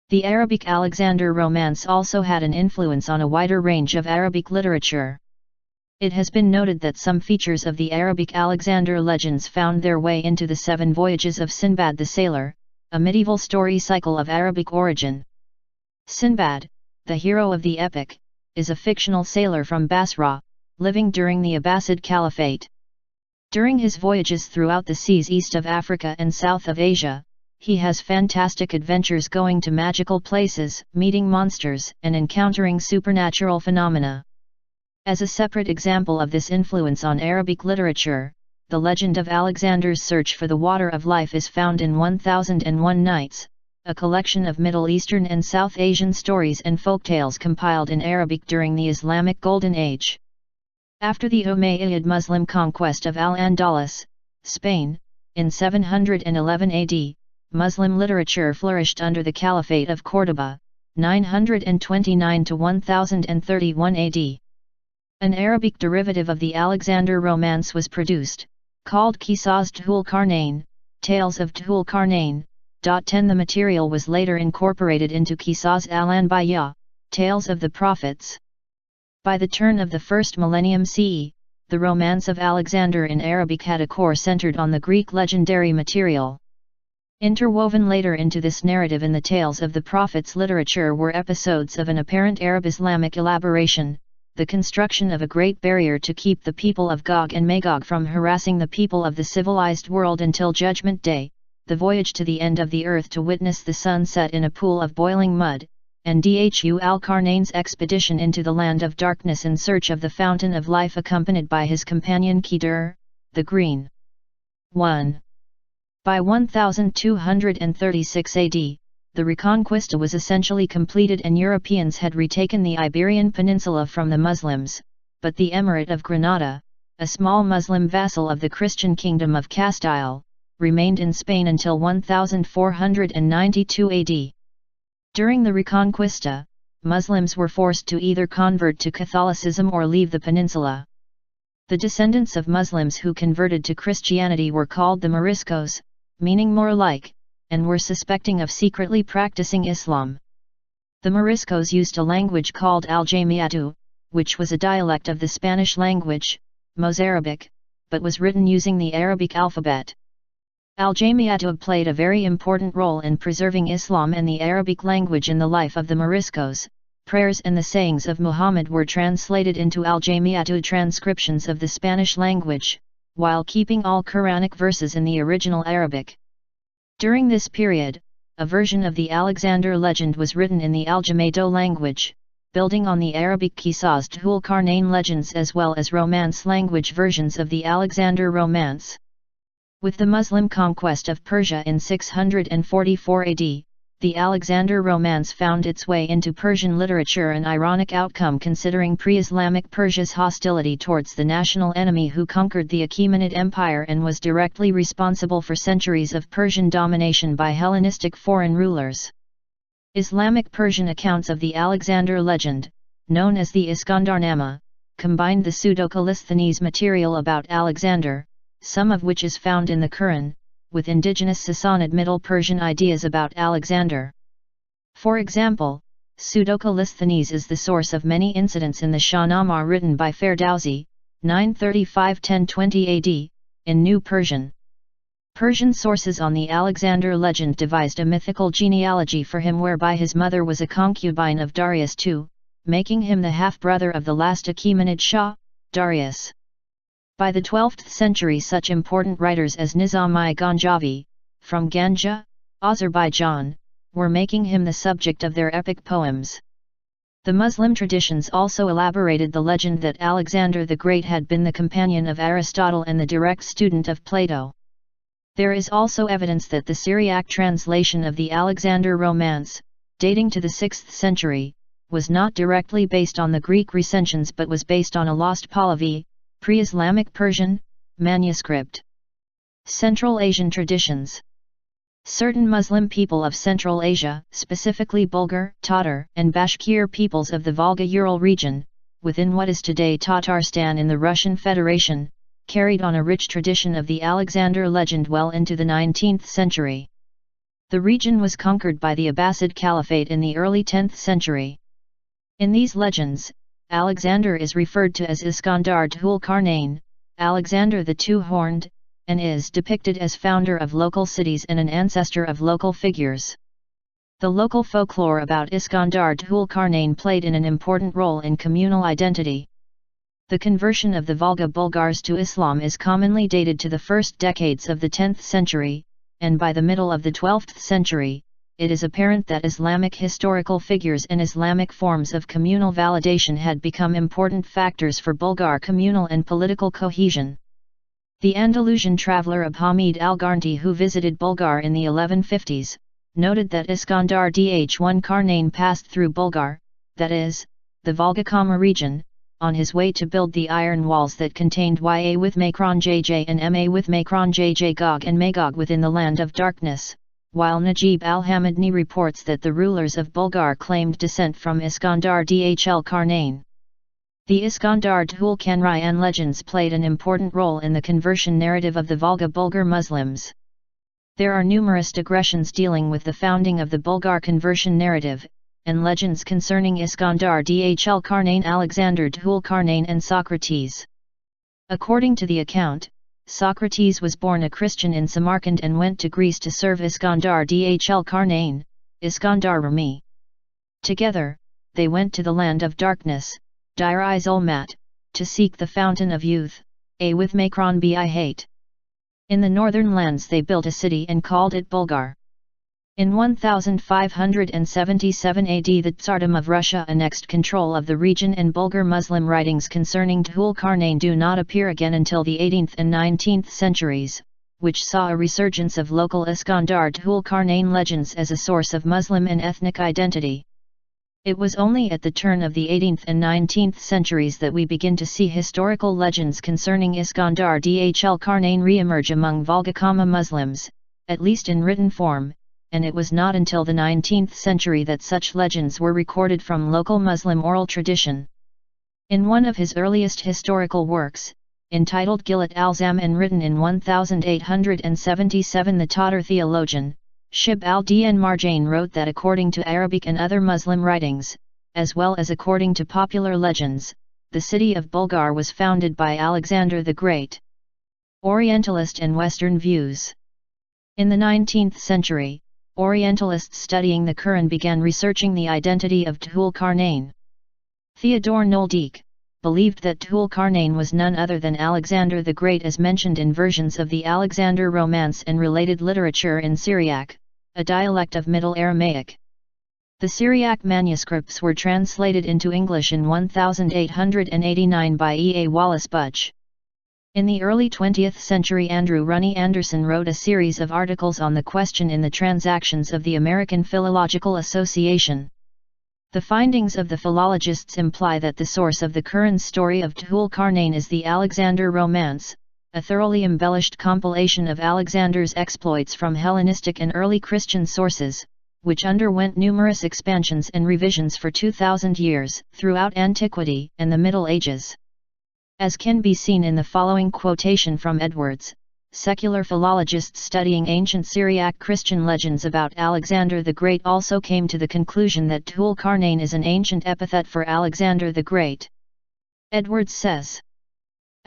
S1: The Arabic Alexander romance also had an influence on a wider range of Arabic literature. It has been noted that some features of the Arabic Alexander legends found their way into the 7 Voyages of Sinbad the Sailor, a medieval story cycle of Arabic origin. Sinbad, the hero of the epic, is a fictional sailor from Basra, living during the Abbasid Caliphate. During his voyages throughout the seas east of Africa and south of Asia, he has fantastic adventures going to magical places, meeting monsters, and encountering supernatural phenomena. As a separate example of this influence on Arabic literature, the legend of Alexander's search for the water of life is found in 1001 Nights, a collection of Middle Eastern and South Asian stories and folktales compiled in Arabic during the Islamic Golden Age. After the Umayyad Muslim conquest of Al-Andalus, Spain, in 711 AD, Muslim literature flourished under the Caliphate of Córdoba, 929–1031 AD. An Arabic derivative of the Alexander romance was produced, called Qisas Dhul-Qarnain, Tales of Dhul-Qarnain. 10 The material was later incorporated into Qisas al-Anbiya, Tales of the Prophets. By the turn of the first millennium CE, the romance of Alexander in Arabic had a core centered on the Greek legendary material. Interwoven later into this narrative in the Tales of the Prophets literature were episodes of an apparent Arab-Islamic elaboration, the construction of a great barrier to keep the people of Gog and Magog from harassing the people of the civilized world until Judgment Day, the voyage to the end of the earth to witness the sun set in a pool of boiling mud, and Dhul-Qarnain's expedition into the land of darkness in search of the fountain of life accompanied by his companion Khidr, the Green One. By 1236 AD, the Reconquista was essentially completed and Europeans had retaken the Iberian Peninsula from the Muslims, but the Emirate of Granada, a small Muslim vassal of the Christian Kingdom of Castile, remained in Spain until 1492 AD. During the Reconquista, Muslims were forced to either convert to Catholicism or leave the peninsula. The descendants of Muslims who converted to Christianity were called the Moriscos, meaning more like, and were suspecting of secretly practicing Islam. The Moriscos used a language called Al-Jamiatu, which was a dialect of the Spanish language, Mozarabic, but was written using the Arabic alphabet. Al-Jamiatu played a very important role in preserving Islam and the Arabic language in the life of the Moriscos. Prayers and the sayings of Muhammad were translated into Al-Jamiatu transcriptions of the Spanish language, while keeping all Quranic verses in the original Arabic. During this period, a version of the Alexander legend was written in the Al-Jamaido language, building on the Arabic Qisas Dhul-Qarnain legends as well as Romance language versions of the Alexander romance. With the Muslim conquest of Persia in 644 AD, the Alexander romance found its way into Persian literature, an ironic outcome considering pre-Islamic Persia's hostility towards the national enemy who conquered the Achaemenid Empire and was directly responsible for centuries of Persian domination by Hellenistic foreign rulers. Islamic Persian accounts of the Alexander legend, known as the Iskandarnama, combined the Pseudo-Callisthenes material about Alexander, some of which is found in the Quran, with indigenous Sassanid Middle Persian ideas about Alexander. For example, Pseudo-Callisthenes is the source of many incidents in the Shahnameh written by Ferdowsi, 935–1020 AD, in New Persian. Persian sources on the Alexander legend devised a mythical genealogy for him whereby his mother was a concubine of Darius II, making him the half-brother of the last Achaemenid Shah, Darius. By the 12th century such important writers as Nizam-i Ganjavi, from Ganja, Azerbaijan, were making him the subject of their epic poems. The Muslim traditions also elaborated the legend that Alexander the Great had been the companion of Aristotle and the direct student of Plato. There is also evidence that the Syriac translation of the Alexander Romance, dating to the 6th century, was not directly based on the Greek recensions but was based on a lost Pahlavi, pre-Islamic Persian, manuscript. Central Asian traditions. Certain Muslim people of Central Asia, specifically Bulgar, Tatar, and Bashkir peoples of the Volga-Ural region, within what is today Tatarstan in the Russian Federation, carried on a rich tradition of the Alexander legend well into the 19th century. The region was conquered by the Abbasid Caliphate in the early 10th century. In these legends, Alexander is referred to as Iskandar Dhul-Qarnain, Alexander the Two-Horned, and is depicted as founder of local cities and an ancestor of local figures. The local folklore about Iskandar Dhul-Qarnain played an important role in communal identity. The conversion of the Volga Bulgars to Islam is commonly dated to the first decades of the 10th century, and by the middle of the 12th century, it is apparent that Islamic historical figures and Islamic forms of communal validation had become important factors for Bulgar communal and political cohesion. The Andalusian traveller Abhamid al-Garnti, who visited Bulgar in the 1150s, noted that Iskandar Dhul Qarnain passed through Bulgar, that is, the Volga-Kama region, on his way to build the iron walls that contained Ya with Makron JJ and Ma with Makron JJ Gog and Magog within the land of darkness, while Najib al-Hamidni reports that the rulers of Bulgar claimed descent from Iskandar Dhl Qarnain. The Iskandar Dhul-Qarnain legends played an important role in the conversion narrative of the Volga Bulgar Muslims. There are numerous digressions dealing with the founding of the Bulgar conversion narrative, and legends concerning Iskandar Dhl Qarnain, Alexander Dhul-Qarnain and Socrates. According to the account, Socrates was born a Christian in Samarkand and went to Greece to serve Iskandar Dhl Qarnain, Iskandar Rumi. Together, they went to the land of darkness, Dire Zulmat, to seek the fountain of youth, A with Makron Bi hate. In the northern lands they built a city and called it Bulgar. In 1577 AD the Tsardom of Russia annexed control of the region, and Bulgar Muslim writings concerning Dhul-Qarnain do not appear again until the 18th and 19th centuries, which saw a resurgence of local Iskandar Dhul-Qarnain legends as a source of Muslim and ethnic identity. It was only at the turn of the 18th and 19th centuries that we begin to see historical legends concerning Iskandar Dhl Qarnain re-emerge among Volga-Kama Muslims, at least in written form, and it was not until the 19th century that such legends were recorded from local Muslim oral tradition. In one of his earliest historical works, entitled Gilat al-Zam and written in 1877, the Tatar theologian, Shib al-Din Marjane wrote that according to Arabic and other Muslim writings, as well as according to popular legends, the city of Bulgar was founded by Alexander the Great. Orientalist and Western views. In the 19th century, Orientalists studying the Quran began researching the identity of Dhul-Qarnain. Theodore Noldeek believed that Dhul-Qarnain was none other than Alexander the Great, as mentioned in versions of the Alexander Romance and related literature in Syriac, a dialect of Middle Aramaic. The Syriac manuscripts were translated into English in 1889 by E. A. Wallace Budge. In the early 20th century, Andrew Runny Anderson wrote a series of articles on the question in the Transactions of the American Philological Association. The findings of the philologists imply that the source of the Quran's story of Dhul-Qarnain is the Alexander Romance, a thoroughly embellished compilation of Alexander's exploits from Hellenistic and early Christian sources, which underwent numerous expansions and revisions for 2,000 years, throughout antiquity and the Middle Ages. As can be seen in the following quotation from Edwards, secular philologists studying ancient Syriac Christian legends about Alexander the Great also came to the conclusion that Dhul-Qarnain is an ancient epithet for Alexander the Great. Edwards says,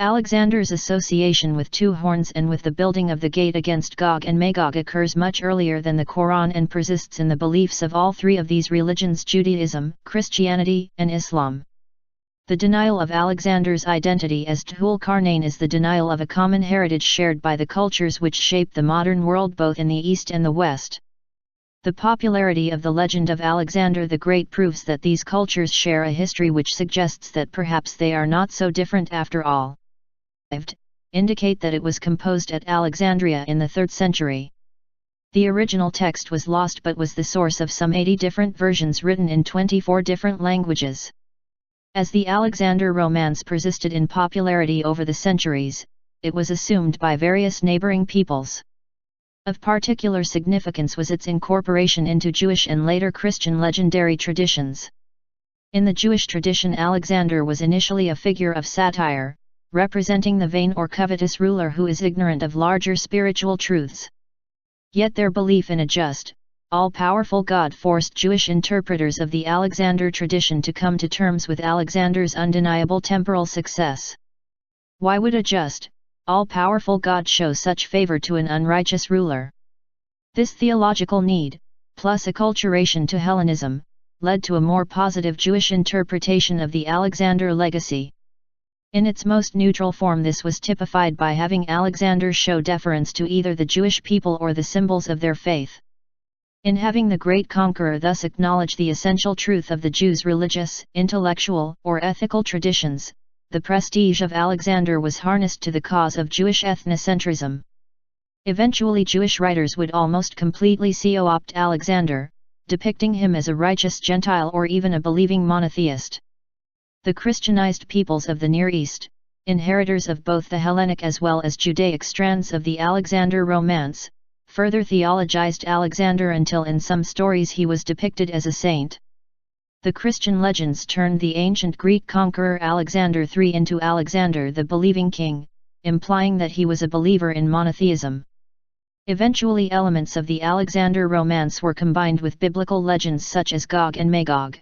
S1: Alexander's association with two horns and with the building of the gate against Gog and Magog occurs much earlier than the Quran and persists in the beliefs of all three of these religions: Judaism, Christianity, and Islam. The denial of Alexander's identity as Dhul-Qarnain is the denial of a common heritage shared by the cultures which shape the modern world both in the East and the West. The popularity of the legend of Alexander the Great proves that these cultures share a history which suggests that perhaps they are not so different after all. Indicate that it was composed at Alexandria in the 3rd century. The original text was lost but was the source of some 80 different versions written in 24 different languages. As the Alexander romance persisted in popularity over the centuries, it was assumed by various neighboring peoples. Of particular significance was its incorporation into Jewish and later Christian legendary traditions. In the Jewish tradition, Alexander was initially a figure of satire, representing the vain or covetous ruler who is ignorant of larger spiritual truths. Yet their belief in a just, all-powerful God forced Jewish interpreters of the Alexander tradition to come to terms with Alexander's undeniable temporal success. Why would a just, all-powerful God show such favor to an unrighteous ruler? This theological need, plus acculturation to Hellenism, led to a more positive Jewish interpretation of the Alexander legacy. In its most neutral form, this was typified by having Alexander show deference to either the Jewish people or the symbols of their faith. In having the great conqueror thus acknowledge the essential truth of the Jews' religious, intellectual, or ethical traditions, the prestige of Alexander was harnessed to the cause of Jewish ethnocentrism. Eventually Jewish writers would almost completely co-opt Alexander, depicting him as a righteous Gentile or even a believing monotheist. The Christianized peoples of the Near East, inheritors of both the Hellenic as well as Judaic strands of the Alexander romance, further theologized Alexander until in some stories he was depicted as a saint. The Christian legends turned the ancient Greek conqueror Alexander III into Alexander the believing king, implying that he was a believer in monotheism. Eventually elements of the Alexander romance were combined with biblical legends such as Gog and Magog.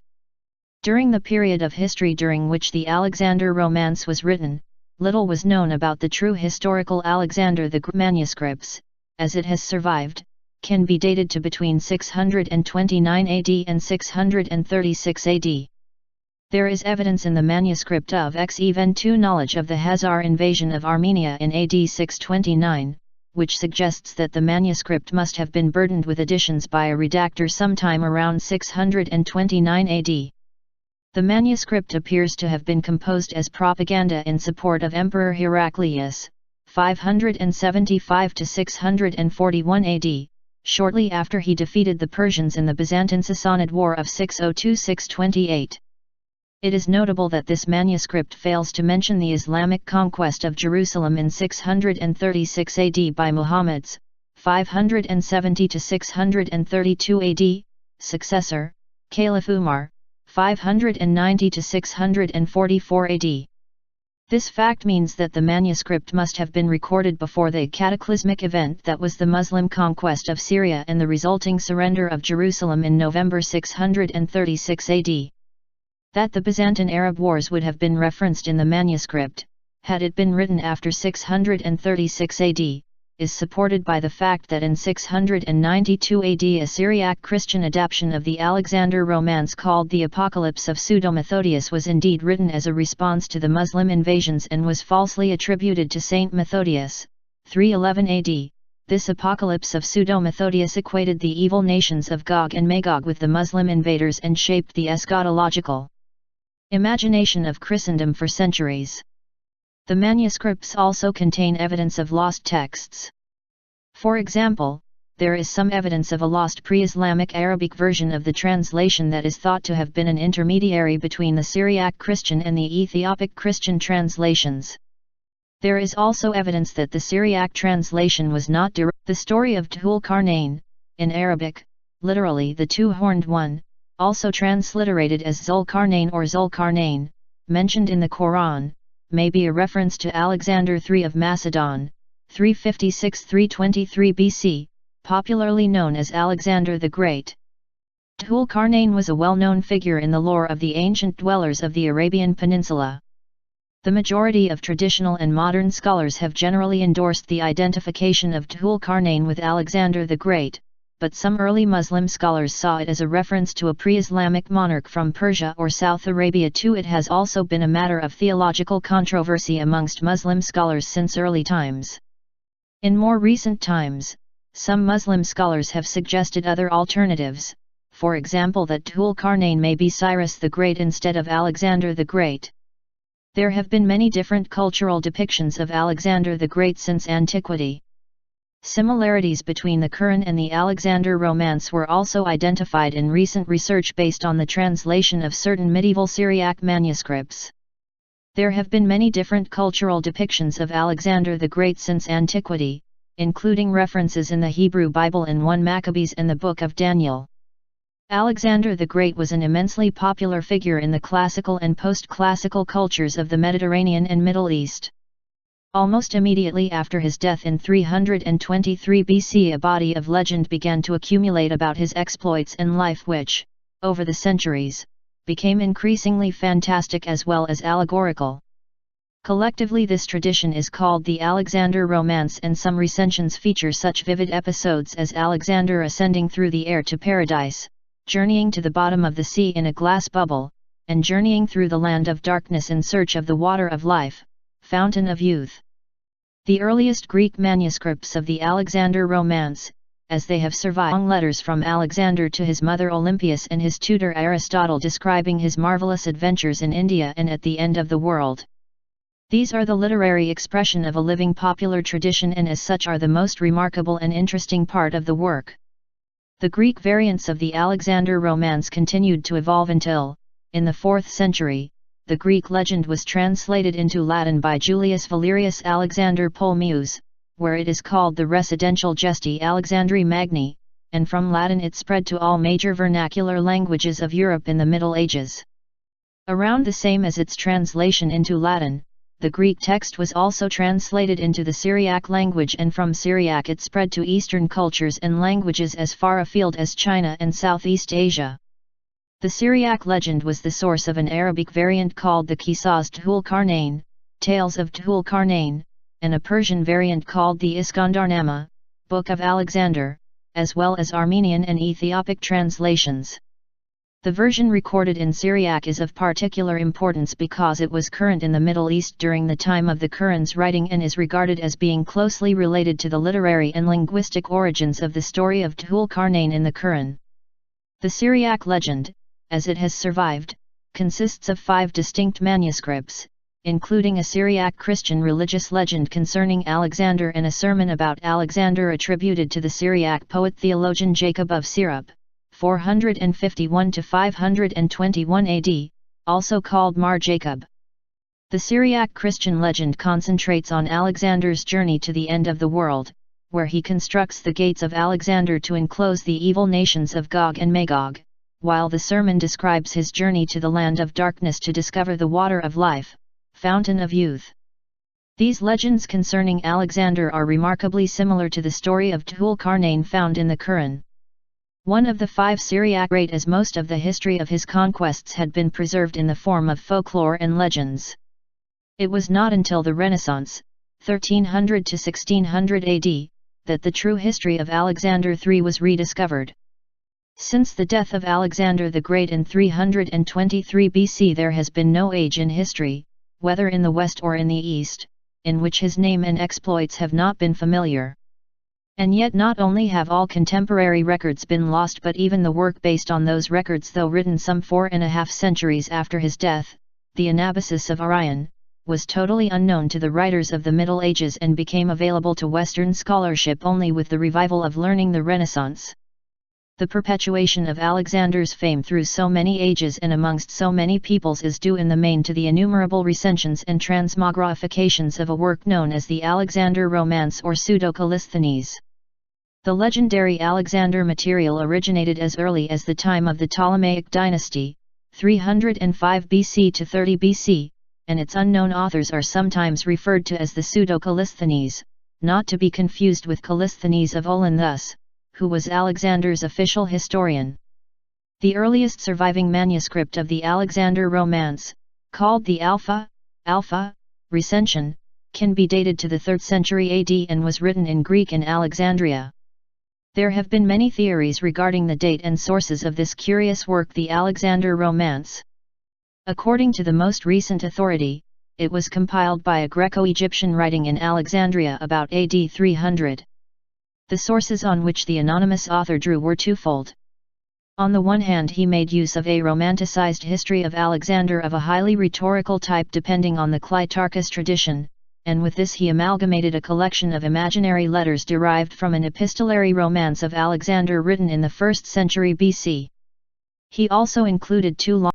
S1: During the period of history during which the Alexander romance was written, little was known about the true historical Alexander the Great. Manuscripts, as it has survived, can be dated to between 629 AD and 636 AD. There is evidence in the manuscript of X-Even-2 knowledge of the Khazar invasion of Armenia in AD 629, which suggests that the manuscript must have been burdened with additions by a redactor sometime around 629 AD. The manuscript appears to have been composed as propaganda in support of Emperor Heraclius, 575 to 641 AD, shortly after he defeated the Persians in the Byzantine-Sassanid War of 602–628. It is notable that this manuscript fails to mention the Islamic conquest of Jerusalem in 636 AD by Muhammad's, 570 to 632 AD, successor, Caliph Umar, 590 to 644 AD. This fact means that the manuscript must have been recorded before the cataclysmic event that was the Muslim conquest of Syria and the resulting surrender of Jerusalem in November 636 AD. That the Byzantine Arab Wars would have been referenced in the manuscript, had it been written after 636 AD, is supported by the fact that in 692 AD a Syriac Christian adaptation of the Alexander romance called The Apocalypse of Pseudo-Methodius was indeed written as a response to the Muslim invasions and was falsely attributed to Saint Methodius, 311 AD. This apocalypse of Pseudo-Methodius equated the evil nations of Gog and Magog with the Muslim invaders and shaped the eschatological imagination of Christendom for centuries. The manuscripts also contain evidence of lost texts. For example, there is some evidence of a lost pre-Islamic Arabic version of the translation that is thought to have been an intermediary between the Syriac Christian and the Ethiopic Christian translations. There is also evidence that the Syriac translation was not direct. The story of Dhul Qarnain, in Arabic, literally the two-horned one, also transliterated as Zulqarnain or Zulqarnain, mentioned in the Quran, may be a reference to Alexander III of Macedon, 356–323 BC, popularly known as Alexander the Great. Dhul-Qarnain was a well-known figure in the lore of the ancient dwellers of the Arabian Peninsula. The majority of traditional and modern scholars have generally endorsed the identification of Dhul-Qarnain with Alexander the Great, but some early Muslim scholars saw it as a reference to a pre-Islamic monarch from Persia or South Arabia too. It has also been a matter of theological controversy amongst Muslim scholars since early times. In more recent times, some Muslim scholars have suggested other alternatives, for example that Dhul-Qarnain may be Cyrus the Great instead of Alexander the Great. There have been many different cultural depictions of Alexander the Great since antiquity. Similarities between the Quran and the Alexander Romance were also identified in recent research based on the translation of certain medieval Syriac manuscripts. There have been many different cultural depictions of Alexander the Great since antiquity, including references in the Hebrew Bible and 1 Maccabees and the Book of Daniel. Alexander the Great was an immensely popular figure in the classical and post-classical cultures of the Mediterranean and Middle East. Almost immediately after his death in 323 BC, a body of legend began to accumulate about his exploits and life which, over the centuries, became increasingly fantastic as well as allegorical. Collectively this tradition is called the Alexander Romance, and some recensions feature such vivid episodes as Alexander ascending through the air to paradise, journeying to the bottom of the sea in a glass bubble, and journeying through the land of darkness in search of the water of life, fountain of youth. The earliest Greek manuscripts of the Alexander Romance, as they have survived, long letters from Alexander to his mother Olympias and his tutor Aristotle describing his marvelous adventures in India and at the end of the world. These are the literary expression of a living popular tradition and as such are the most remarkable and interesting part of the work. The Greek variants of the Alexander Romance continued to evolve until, in the 4th century, the Greek legend was translated into Latin by Julius Valerius Alexander Ptolemaios, where it is called the Residential Gesti Alexandri Magni, and from Latin it spread to all major vernacular languages of Europe in the Middle Ages. Around the same as its translation into Latin, the Greek text was also translated into the Syriac language, and from Syriac it spread to Eastern cultures and languages as far afield as China and Southeast Asia. The Syriac legend was the source of an Arabic variant called the Qisas Dhul-Qarnain, Tales of Dhul-Qarnain, and a Persian variant called the Iskandarnama, Book of Alexander, as well as Armenian and Ethiopic translations. The version recorded in Syriac is of particular importance because it was current in the Middle East during the time of the Quran's writing and is regarded as being closely related to the literary and linguistic origins of the story of Dhul-Qarnain in the Quran. The Syriac legend, as it has survived, consists of 5 distinct manuscripts, including a Syriac Christian religious legend concerning Alexander and a sermon about Alexander attributed to the Syriac poet-theologian Jacob of Syrup, 451 to 521 AD, also called Mar Jacob. The Syriac Christian legend concentrates on Alexander's journey to the end of the world, where he constructs the gates of Alexander to enclose the evil nations of Gog and Magog, while the sermon describes his journey to the land of darkness to discover the water of life, fountain of youth. These legends concerning Alexander are remarkably similar to the story of Dhul-Qarnain found in the Quran. One of the 5 Syriac great, as most of the history of his conquests had been preserved in the form of folklore and legends. It was not until the Renaissance, 1300 to 1600 AD, that the true history of Alexander III was rediscovered. Since the death of Alexander the Great in 323 BC, there has been no age in history, whether in the West or in the East, in which his name and exploits have not been familiar. And yet not only have all contemporary records been lost, but even the work based on those records, though written some 4.5 centuries after his death, the Anabasis of Orion, was totally unknown to the writers of the Middle Ages and became available to Western scholarship only with the revival of learning the Renaissance. The perpetuation of Alexander's fame through so many ages and amongst so many peoples is due in the main to the innumerable recensions and transmogrifications of a work known as the Alexander Romance or Pseudo-Callisthenes. The legendary Alexander material originated as early as the time of the Ptolemaic dynasty, 305 BC to 30 BC, and its unknown authors are sometimes referred to as the Pseudo-Callisthenes, not to be confused with Callisthenes of Olin thus, who was Alexander's official historian. The earliest surviving manuscript of the Alexander Romance, called the Alpha recension, can be dated to the 3rd century AD and was written in Greek in Alexandria. There have been many theories regarding the date and sources of this curious work, the Alexander Romance. According to the most recent authority, it was compiled by a Greco-Egyptian writing in Alexandria about AD 300. The sources on which the anonymous author drew were twofold. On the one hand, he made use of a romanticized history of Alexander of a highly rhetorical type depending on the Clitarchus tradition, and with this he amalgamated a collection of imaginary letters derived from an epistolary romance of Alexander written in the 1st century BC. He also included two